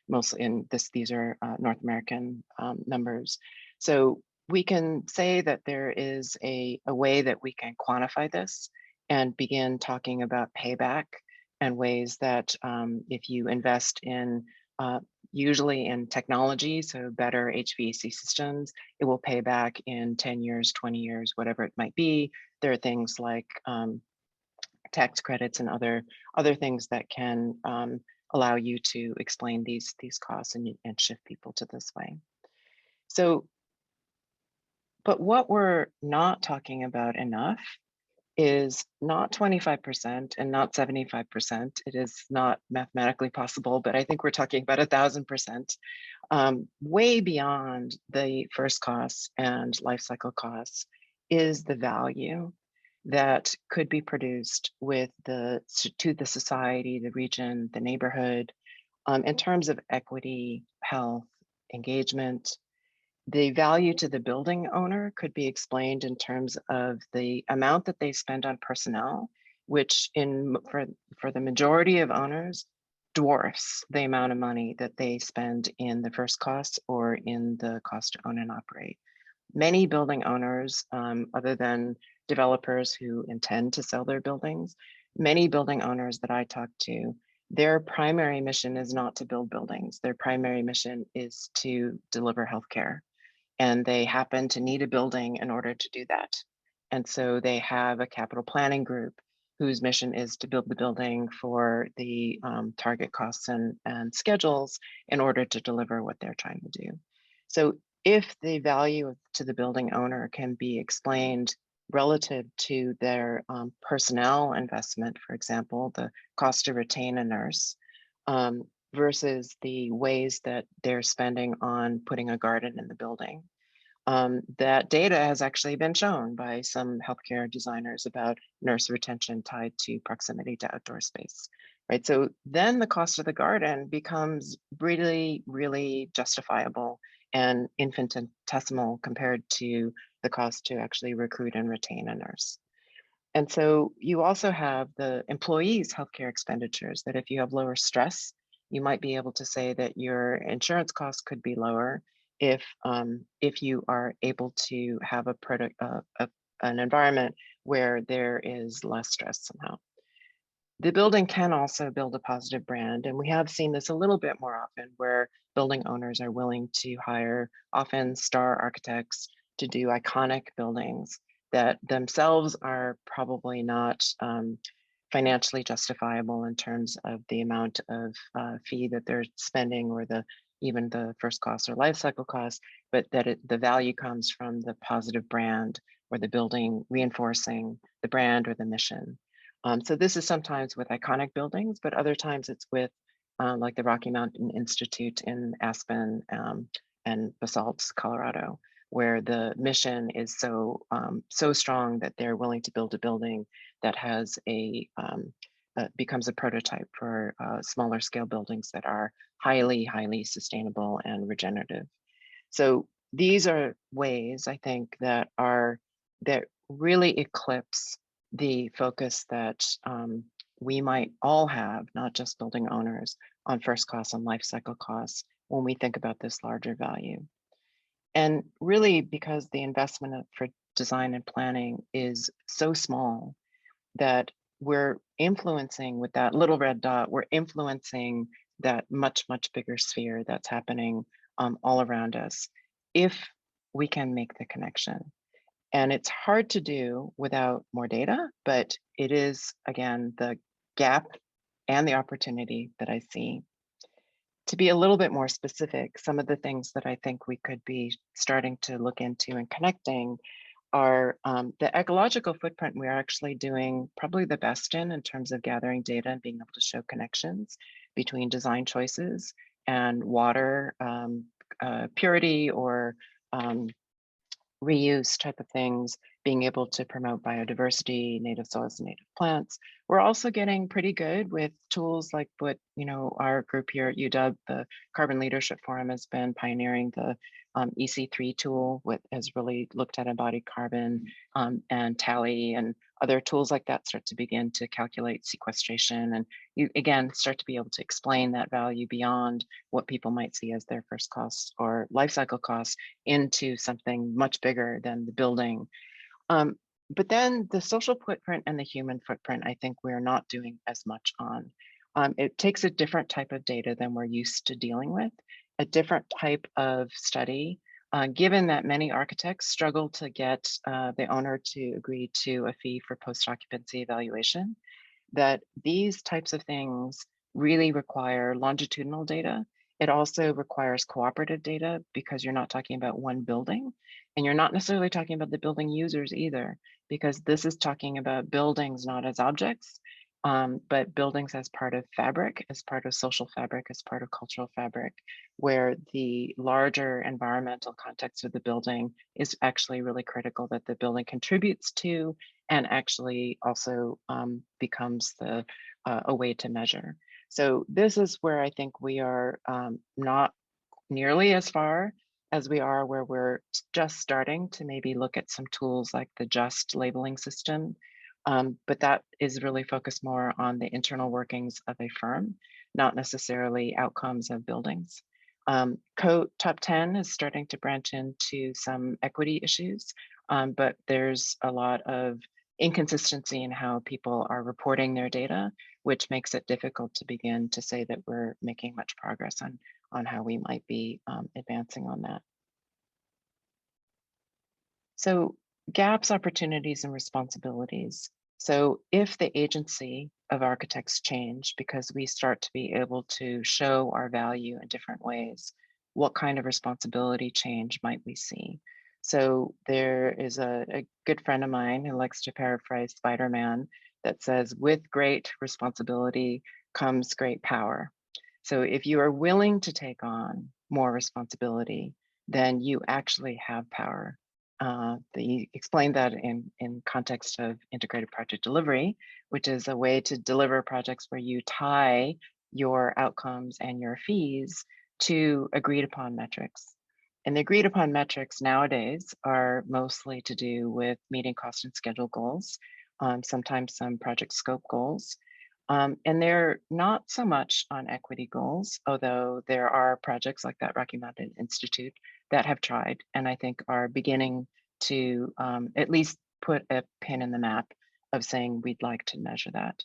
mostly in this, these are North American numbers. So we can say that there is a way that we can quantify this and begin talking about payback and ways that if you invest in usually in technology, so better HVAC systems, it will pay back in 10 years, 20 years, whatever it might be. There are things like tax credits and other things that can allow you to explain these costs and shift people to this way. So, but what we're not talking about enough is not 25% and not 75%. It is not mathematically possible, but I think we're talking about 1,000%, way beyond the first costs and life cycle costs is the value that could be produced with to the society, the region, the neighborhood, in terms of equity, health, engagement. The value to the building owner could be explained in terms of the amount that they spend on personnel, which for the majority of owners dwarfs the amount of money that they spend in the first cost or in the cost to own and operate. Many building owners, other than developers who intend to sell their buildings, many building owners that I talk to, their primary mission is not to build buildings. Their primary mission is to deliver healthcare. And they happen to need a building in order to do that. And so they have a capital planning group whose mission is to build the building for the target costs and schedules in order to deliver what they're trying to do. So if the value to the building owner can be explained relative to their personnel investment, for example, the cost to retain a nurse, versus the ways that they're spending on putting a garden in the building. That data has actually been shown by some healthcare designers about nurse retention tied to proximity to outdoor space, right? So then the cost of the garden becomes really, really justifiable and infinitesimal compared to the cost to actually recruit and retain a nurse. And so you also have the employees' healthcare expenditures that if you have lower stress, you might be able to say that your insurance costs could be lower if you are able to have an environment where there is less stress somehow. The building can also build a positive brand, and we have seen this a little bit more often where building owners are willing to hire often star architects to do iconic buildings that themselves are probably not financially justifiable in terms of the amount of fee that they're spending or even the first cost or life cycle cost, but that the value comes from the positive brand or the building reinforcing the brand or the mission. So this is sometimes with iconic buildings, but other times it's with like the Rocky Mountain Institute in Aspen and Basalt, Colorado, where the mission is so strong that they're willing to build a building that has becomes a prototype for smaller scale buildings that are highly, highly sustainable and regenerative. So these are ways I think that really eclipse the focus that we might all have, not just building owners, on first costs and life cycle costs when we think about this larger value. And really because the investment for design and planning is so small that we're influencing with that little red dot, we're influencing that much, much bigger sphere that's happening all around us if we can make the connection. And it's hard to do without more data, but it is, again, the gap and the opportunity that I see. To be a little bit more specific, some of the things that I think we could be starting to look into and connecting the ecological footprint we're actually doing probably the best in terms of gathering data and being able to show connections between design choices and water purity or reuse type of things, being able to promote biodiversity, native soils, and native plants. We're also getting pretty good with tools like what, our group here at UW, the Carbon Leadership Forum, has been pioneering the EC3 tool, which has really looked at embodied carbon, and tally and other tools like that start to begin to calculate sequestration. And you, again, start to be able to explain that value beyond what people might see as their first costs or life cycle costs into something much bigger than the building. But then the social footprint and the human footprint, I think we're not doing as much on. It takes a different type of data than we're used to dealing with, a different type of study, given that many architects struggle to get the owner to agree to a fee for post-occupancy evaluation, that these types of things really require longitudinal data. It also requires cooperative data because you're not talking about one building, and you're not necessarily talking about the building users either, because this is talking about buildings not as objects, but buildings as part of fabric, as part of social fabric, as part of cultural fabric, where the larger environmental context of the building is actually really critical, that the building contributes to and actually also becomes a way to measure. So this is where I think we are not nearly as far as we are where we're just starting to maybe look at some tools like the JUST labeling system. But that is really focused more on the internal workings of a firm, not necessarily outcomes of buildings. Code Top 10 is starting to branch into some equity issues, but there's a lot of inconsistency in how people are reporting their data, which makes it difficult to begin to say that we're making much progress on how we might be advancing on that. So gaps, opportunities, and responsibilities. So if the agency of architects change because we start to be able to show our value in different ways, what kind of responsibility change might we see? So there is a good friend of mine who likes to paraphrase Spider-Man that says, with great responsibility comes great power. So if you are willing to take on more responsibility, then you actually have power. They explained that in context of integrated project delivery, which is a way to deliver projects where you tie your outcomes and your fees to agreed upon metrics. And the agreed upon metrics nowadays are mostly to do with meeting cost and schedule goals, sometimes some project scope goals. And they're not so much on equity goals, although there are projects like that Rocky Mountain Institute that have tried, and I think are beginning to at least put a pin in the map of saying we'd like to measure that.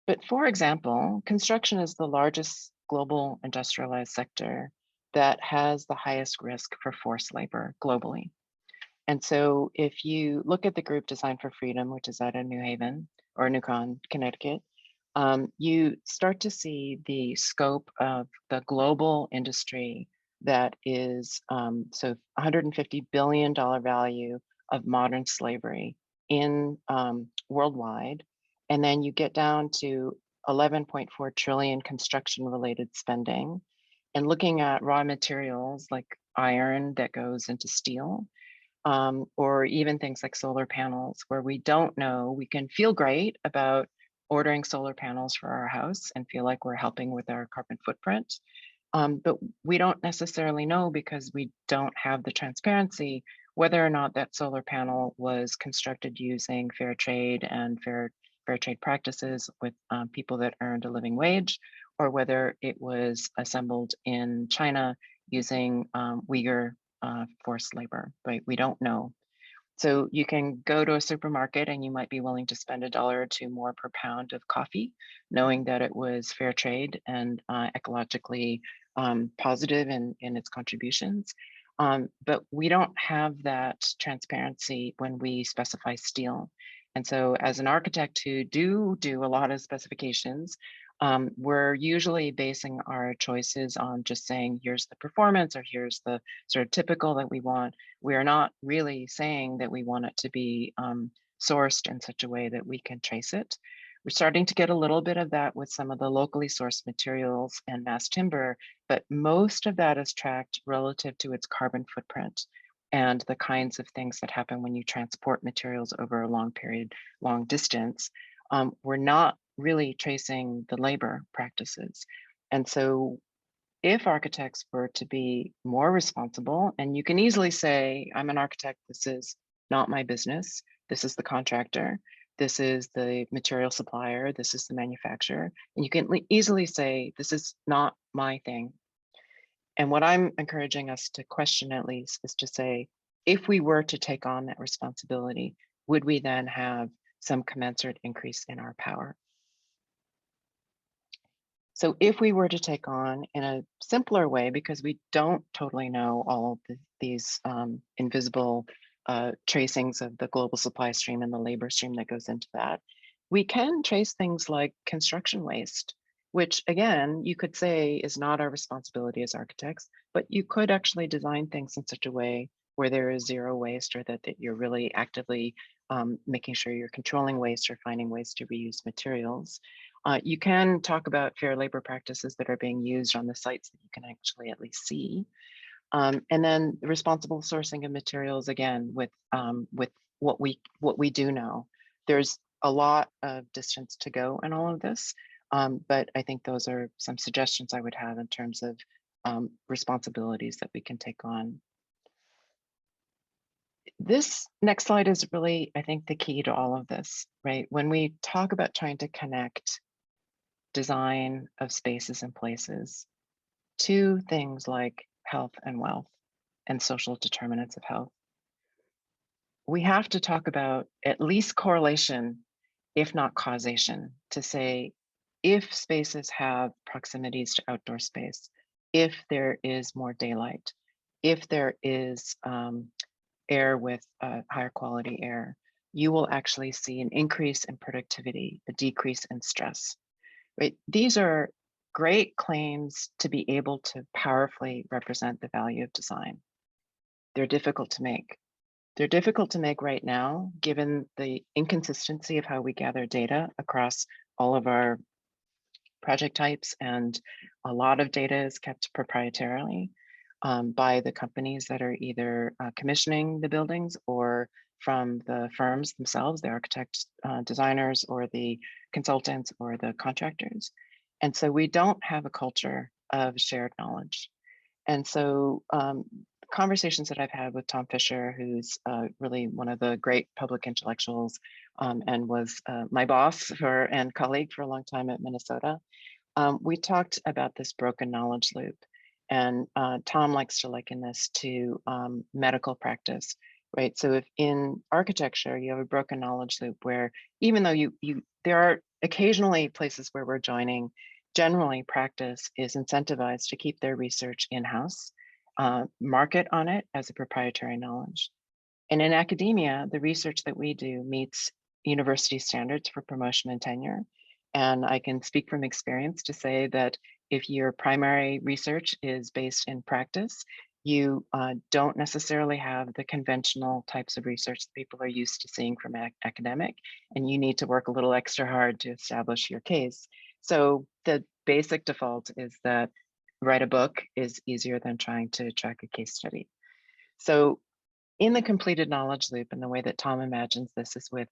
But for example, construction is the largest global industrialized sector that has the highest risk for forced labor globally. And so if you look at the group Design for Freedom, which is out of New Haven or Newcon, Connecticut, you start to see the scope of the global industry that is, so $150 billion value of modern slavery in worldwide. And then you get down to 11.4 trillion construction related spending, and looking at raw materials like iron that goes into steel, or even things like solar panels, where we don't know, we can feel great about ordering solar panels for our house and feel like we're helping with our carbon footprint. But we don't necessarily know, because we don't have the transparency, whether or not that solar panel was constructed using fair trade and fair trade practices with people that earned a living wage, or whether it was assembled in China using Uyghur forced labor, right? We don't know. So you can go to a supermarket and you might be willing to spend $1 or $2 more per pound of coffee, knowing that it was fair trade and ecologically positive in its contributions. But we don't have that transparency when we specify steel. And so as an architect who do a lot of specifications, We're usually basing our choices on just saying, here's the performance, or here's the sort of typical that we want. We are not really saying that we want it to be sourced in such a way that we can trace it. We're starting to get a little bit of that with some of the locally sourced materials and mass timber, but most of that is tracked relative to its carbon footprint and the kinds of things that happen when you transport materials over a long period, long distance. We're not really tracing the labor practices. And so if architects were to be more responsible, and you can easily say, I'm an architect, this is not my business, this is the contractor, this is the material supplier, this is the manufacturer, and you can easily say, this is not my thing. And what I'm encouraging us to question, at least, is to say, if we were to take on that responsibility, would we then have some commensurate increase in our power? So if we were to take on in a simpler way, because we don't totally know all of these invisible tracings of the global supply stream and the labor stream that goes into that, we can trace things like construction waste, which again, you could say is not our responsibility as architects, but you could actually design things in such a way where there is zero waste, or that you're really actively making sure you're controlling waste or finding ways to reuse materials. You can talk about fair labor practices that are being used on the sites that you can actually at least see. And then responsible sourcing of materials, again, with what we do know. There's a lot of distance to go in all of this, but I think those are some suggestions I would have in terms of responsibilities that we can take on. This next slide is really, I think, the key to all of this, right? When we talk about trying to connect design of spaces and places to things like health and wealth and social determinants of health, we have to talk about at least correlation, if not causation, to say, if spaces have proximities to outdoor space, if there is more daylight, if there is air with higher quality air, you will actually see an increase in productivity, a decrease in stress. Right? These are great claims to be able to powerfully represent the value of design. They're difficult to make. They're difficult to make right now, given the inconsistency of how we gather data across all of our project types, and a lot of data is kept proprietarily by the companies that are either commissioning the buildings, or from the firms themselves, the architects, designers, or the consultants, or the contractors. And so we don't have a culture of shared knowledge. And so conversations that I've had with Tom Fisher, who's really one of the great public intellectuals and was my boss and colleague for a long time at Minnesota, we talked about this broken knowledge loop. And Tom likes to liken this to medical practice, right? So if in architecture, you have a broken knowledge loop where, even though there are occasionally places where we're joining, generally practice is incentivized to keep their research in-house, market on it as a proprietary knowledge. And in academia, the research that we do meets university standards for promotion and tenure. And I can speak from experience to say that if your primary research is based in practice, you don't necessarily have the conventional types of research that people are used to seeing from academic, and you need to work a little extra hard to establish your case. So the basic default is that write a book is easier than trying to track a case study. So in the completed knowledge loop, and the way that Tom imagines this is with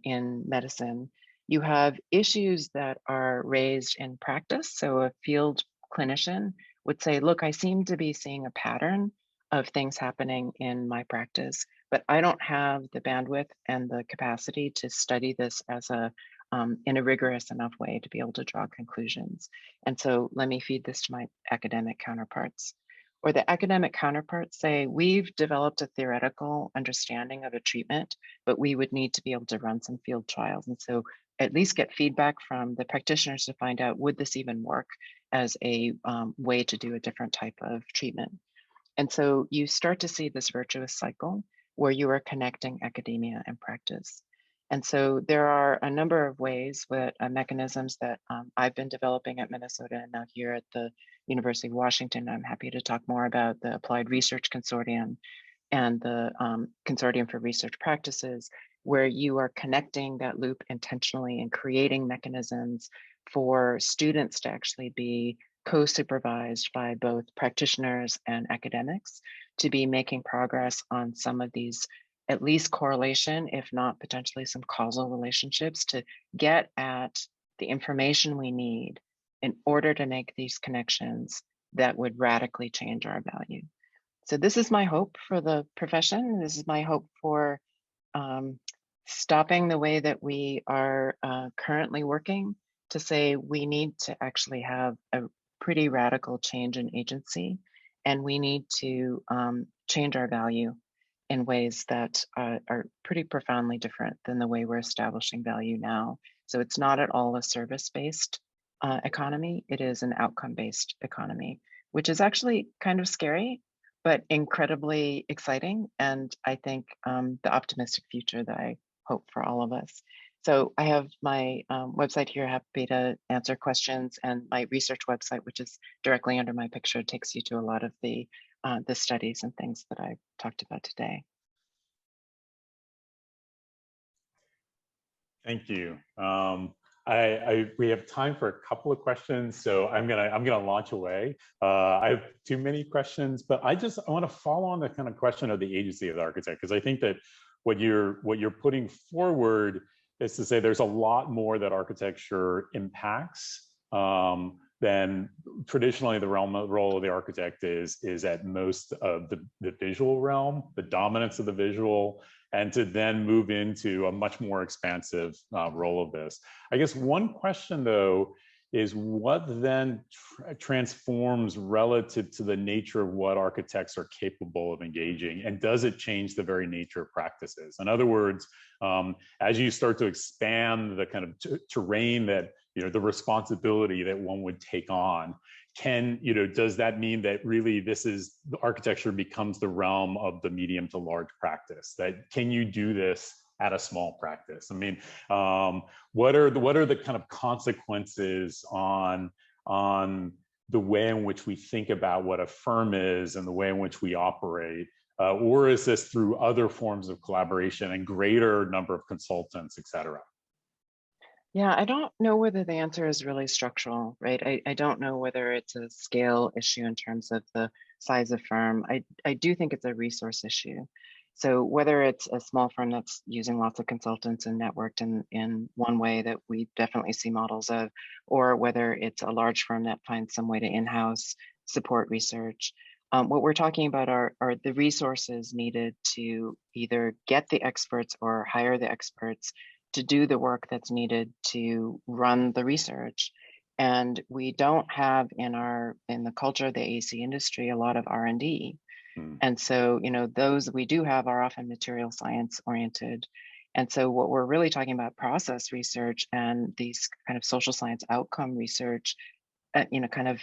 in medicine, you have issues that are raised in practice. So a field clinician would say, look, I seem to be seeing a pattern of things happening in my practice, but I don't have the bandwidth and the capacity to study this as in a rigorous enough way to be able to draw conclusions. And so let me feed this to my academic counterparts. Or the academic counterparts say, we've developed a theoretical understanding of a treatment, but we would need to be able to run some field trials. And so at least get feedback from the practitioners to find out, would this even work as a way to do a different type of treatment? And so you start to see this virtuous cycle where you are connecting academia and practice. And so there are a number of ways with mechanisms that I've been developing at Minnesota and now here at the University of Washington. I'm happy to talk more about the Applied Research Consortium and the Consortium for Research Practices, where you are connecting that loop intentionally and creating mechanisms for students to actually be co-supervised by both practitioners and academics to be making progress on some of these, at least correlation, if not potentially some causal relationships, to get at the information we need in order to make these connections that would radically change our value. So this is my hope for the profession. This is my hope for stopping the way that we are currently working to say we need to actually have a pretty radical change in agency, and we need to change our value in ways that are pretty profoundly different than the way we're establishing value now. So it's not at all a service-based economy, it is an outcome-based economy, which is actually kind of scary, but incredibly exciting. And I think the optimistic future that I hope for all of us. So I have my website here, happy to answer questions, and my research website, which is directly under my picture, takes you to a lot of the studies and things that I've talked about today. Thank you. We have time for a couple of questions, so I'm gonna launch away. I have too many questions, but I want to follow on the kind of question of the agency of the architect, because I think that what you're putting forward is to say there's a lot more that architecture impacts than traditionally the role of the architect is at most of the visual realm, the dominance of the visual, and to then move into a much more expansive role of this. I guess one question though is what then transforms relative to the nature of what architects are capable of engaging, and does it change the very nature of practices? In other words, as you start to expand the kind of terrain that, the responsibility that one would take on, does that mean that really the architecture becomes the realm of the medium to large practice? That can you do this at a small practice? I mean, what are the kind of consequences on the way in which we think about what a firm is and the way in which we operate? Or is this through other forms of collaboration and greater number of consultants, et cetera? Yeah, I don't know whether the answer is really structural, right? I don't know whether it's a scale issue in terms of the size of firm. I do think it's a resource issue. So whether it's a small firm that's using lots of consultants and networked in one way that we definitely see models of, or whether it's a large firm that finds some way to in-house support research, what we're talking about are the resources needed to either get the experts or hire the experts to do the work that's needed to run the research. And we don't have in the culture of the AEC industry a lot of R&D. And so, those we do have are often material science oriented. And so what we're really talking about process research and these kind of social science outcome research, kind of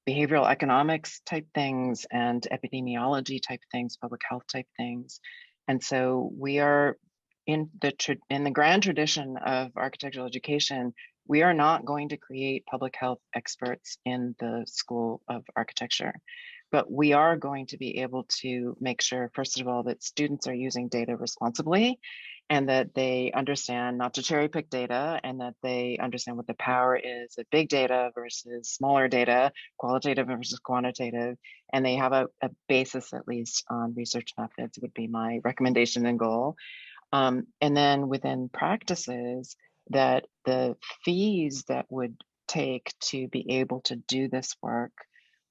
behavioral economics type things and epidemiology type things, public health type things. And so we are in the grand tradition of architectural education, we are not going to create public health experts in the School of Architecture, but we are going to be able to make sure, first of all, that students are using data responsibly and that they understand not to cherry pick data, and that they understand what the power is of big data versus smaller data, qualitative versus quantitative, and they have a basis at least on research methods would be my recommendation and goal. And then within practices, that the fees that would take to be able to do this work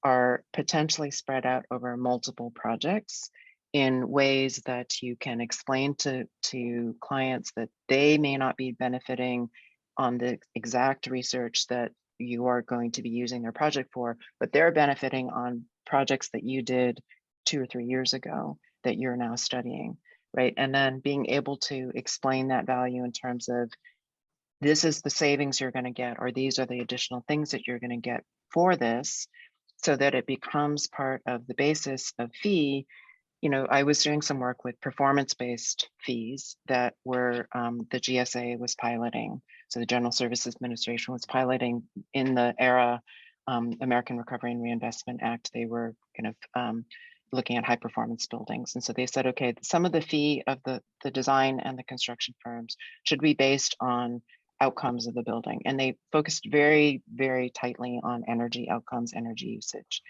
are potentially spread out over multiple projects in ways that you can explain to clients that they may not be benefiting on the exact research that you are going to be using their project for, but they're benefiting on projects that you did 2 or 3 years ago that you're now studying. Right. And then being able to explain that value in terms of this is the savings you're going to get, or these are the additional things that you're going to get for this, so that it becomes part of the basis of fee I was doing some work with performance-based fees that were the GSA was piloting. So the General Services Administration was piloting in the era American Recovery and Reinvestment Act. They were kind of looking at high performance buildings. And so they said, okay, some of the fee of the design and the construction firms should be based on outcomes of the building. And they focused very, very tightly on energy outcomes, energy usage.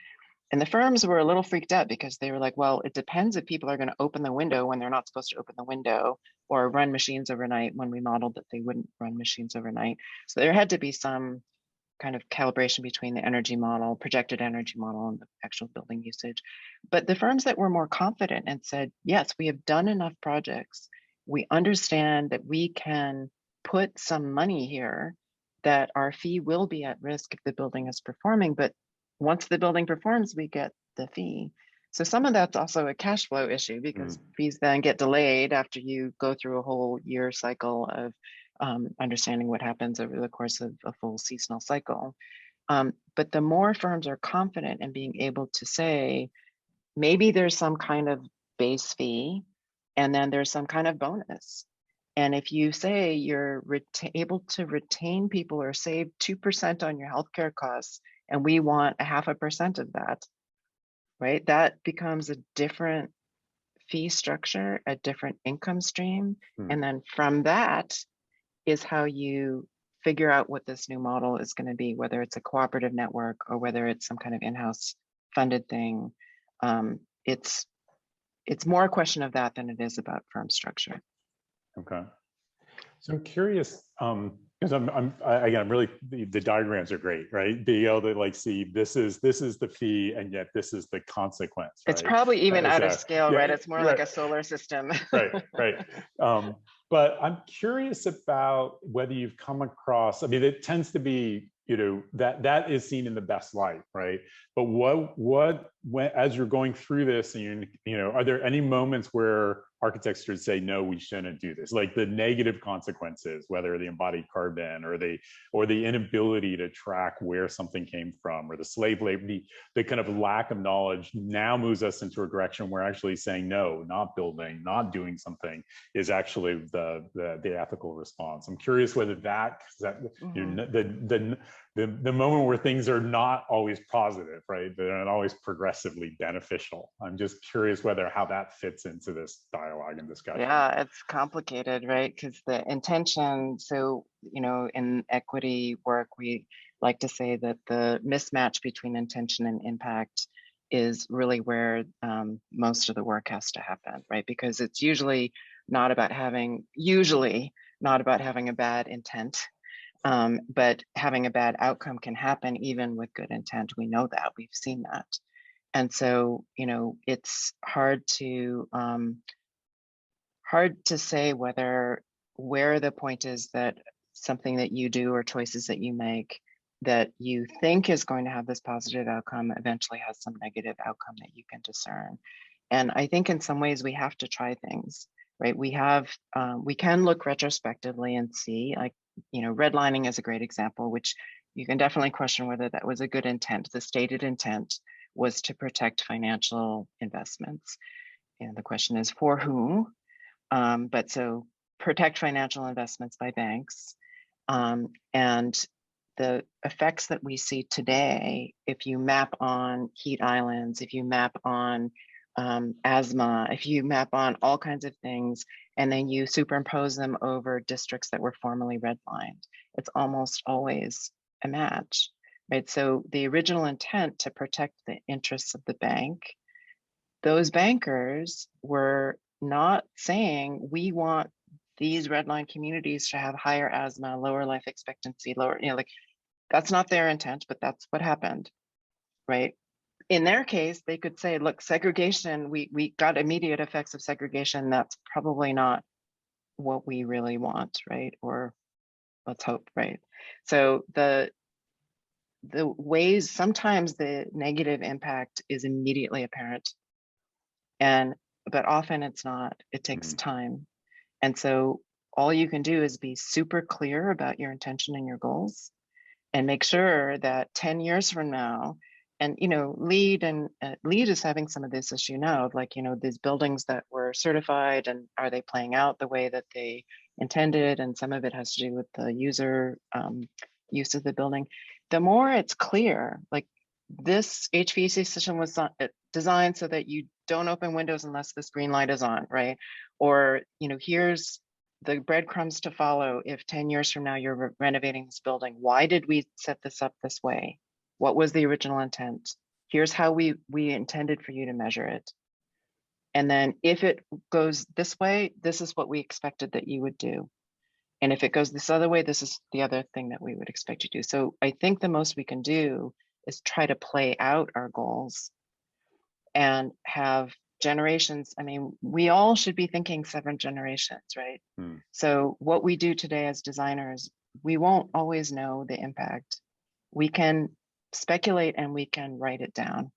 And the firms were a little freaked out because they were like, well, it depends if people are going to open the window when they're not supposed to open the window, or run machines overnight when we modeled that they wouldn't run machines overnight. So there had to be some kind of calibration between the energy model, projected energy model, and the actual building usage. But the firms that were more confident and said, yes, we have done enough projects. We understand that we can put some money here, that our fee will be at risk if the building is performing, but once the building performs, we get the fee. So some of that's also a cash flow issue because fees then get delayed after you go through a whole year cycle of understanding what happens over the course of a full seasonal cycle. But the more firms are confident in being able to say, maybe there's some kind of base fee, and then there's some kind of bonus. And if you say you're able to retain people or save 2% on your healthcare costs, and we want 0.5% of that, right? That becomes a different fee structure, a different income stream. And then from that is how you figure out what this new model is going to be, whether it's a cooperative network or whether it's some kind of in-house funded thing. It's more a question of that than it is about firm structure. Okay. So I'm curious, because I'm really, the diagrams are great, right? Being able to like see this is the fee, and yet this is the consequence. Right? It's probably even out of scale, yeah, right? It's more like a solar system. right. But I'm curious about whether you've come across, I mean, it tends to be, that is seen in the best light, right? But when as you're going through this, and are there any moments where architects should say, no, we shouldn't do this, like the negative consequences, whether the embodied carbon or the inability to track where something came from, or the slave labor, the kind of lack of knowledge now moves us into a direction where actually saying no, not building, not doing something is actually the ethical response. I'm curious whether the moment where things are not always positive, right? They're not always progressively beneficial. I'm just curious how that fits into this dialogue and discussion. Yeah, it's complicated, right? Because the intention, so, in equity work, we like to say that the mismatch between intention and impact is really where most of the work has to happen, right? Because it's usually not about having a bad intent. But having a bad outcome can happen even with good intent. We know that, we've seen that. And so, it's hard to say where the point is that something that you do or choices that you make that you think is going to have this positive outcome eventually has some negative outcome that you can discern. And I think in some ways we have to try things, right? We can look retrospectively and see, like, redlining is a great example, which you can definitely question whether that was a good intent. The stated intent was to protect financial investments. And the question is for who? But so protect financial investments by banks. And the effects that we see today, if you map on heat islands, if you map on asthma, if you map on all kinds of things, and then you superimpose them over districts that were formerly redlined, it's almost always a match, right? So the original intent to protect the interests of the bank, those bankers were not saying, we want these redline communities to have higher asthma, lower life expectancy, lower, that's not their intent, but that's what happened, right? In their case, they could say, look, segregation, we got immediate effects of segregation. That's probably not what we really want, right? Or let's hope, right? So the ways, sometimes the negative impact is immediately apparent, but often it's not. It takes time. And so all you can do is be super clear about your intention and your goals, and make sure that 10 years from now, And LEED is having some of this issue now, of like, these buildings that were certified, and are they playing out the way that they intended? And some of it has to do with the user use of the building. The more it's clear, like this HVAC system was designed so that you don't open windows unless this green light is on, right? Or, here's the breadcrumbs to follow if 10 years from now you're renovating this building. Why did we set this up this way? What was the original intent? Here's how we intended for you to measure it. And then if it goes this way, this is what we expected that you would do. And if it goes this other way, this is the other thing that we would expect you to do. So I think the most we can do is try to play out our goals and have generations. I mean, we all should be thinking 7 generations, right? So what we do today as designers, we won't always know the impact. We can speculate and we can write it down,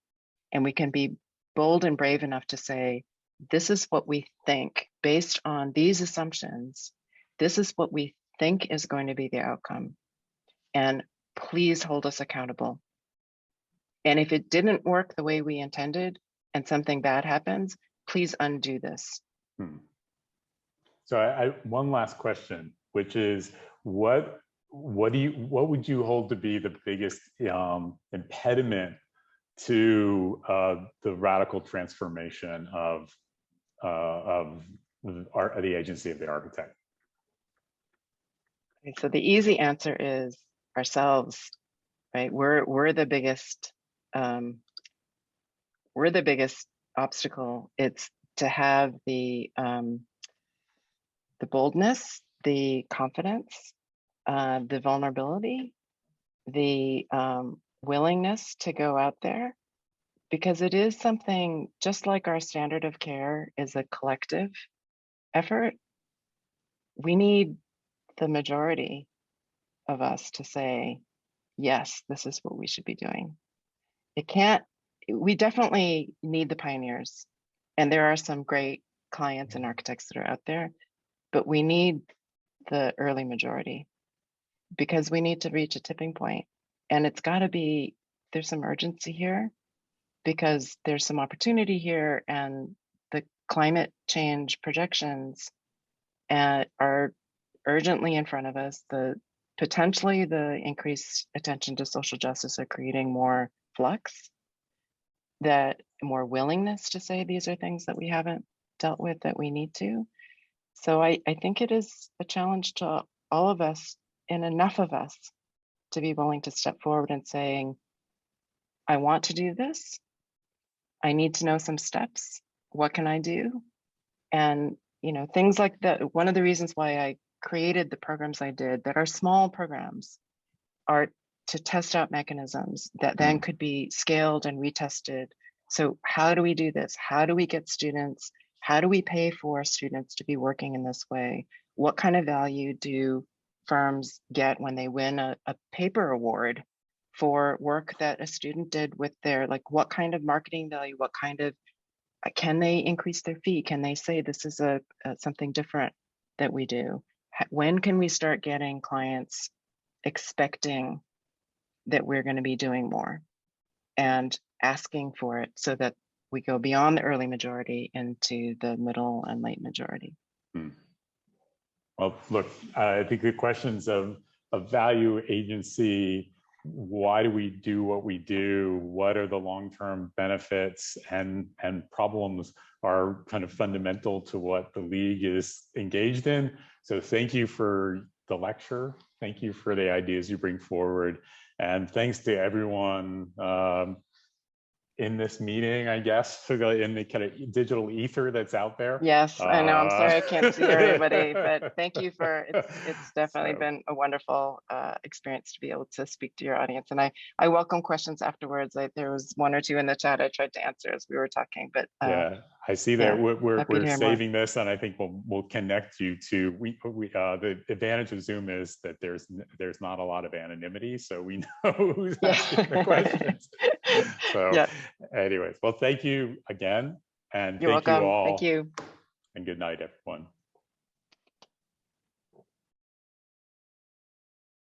and we can be bold and brave enough to say, this is what we think based on these assumptions. This is what we think is going to be the outcome, and please hold us accountable. And if it didn't work the way we intended and something bad happens, please undo this. So I one last question, which is what would you hold to be the biggest impediment to the radical transformation of the agency of the architect? So the easy answer is ourselves, right? We're the biggest obstacle. It's to have the boldness, the confidence, the vulnerability, the willingness to go out there, because it is something, just like our standard of care is a collective effort. We need the majority of us to say, yes, this is what we should be doing. We definitely need the pioneers, and there are some great clients and architects that are out there, but we need the early majority, because we need to reach a tipping point. And it's got to be, there's some urgency here, because there's some opportunity here, and the climate change projections are urgently in front of us. Potentially the increased attention to social justice are creating more flux, that more willingness to say these are things that we haven't dealt with that we need to. So I think it is a challenge to all of us, and enough of us, to be willing to step forward and saying, I want to do this. I need to know some steps. What can I do? And things like that. One of the reasons why I created the programs I did, that are small programs, are to test out mechanisms that then could be scaled and retested. So how do we do this? How do we get students? How do we pay for students to be working in this way? What kind of value do firms get when they win a paper award for work that a student did with their, like, what kind of marketing value, what kind of, can they increase their fee? Can they say this is something different that we do? When can we start getting clients expecting that we're going to be doing more and asking for it, so that we go beyond the early majority into the middle and late majority? Well, look, I think the questions of value, agency, why do we do what we do, what are the long-term benefits and problems, are kind of fundamental to what the League is engaged in. So thank you for the lecture. Thank you for the ideas you bring forward. And thanks to everyone in this meeting, I guess, in the kind of digital ether that's out there. Yes, I know. I'm sorry I can't see everybody, but thank you for, it's definitely been a wonderful experience to be able to speak to your audience. And I welcome questions afterwards. There was 1 or 2 in the chat I tried to answer as we were talking, but yeah, I see that we're saving more. this, and I think we'll connect you to, the advantage of Zoom is that there's not a lot of anonymity, so we know who's asking the questions. So anyways, well, thank you again, and You're thank welcome. you all. Thank you. And good night, everyone.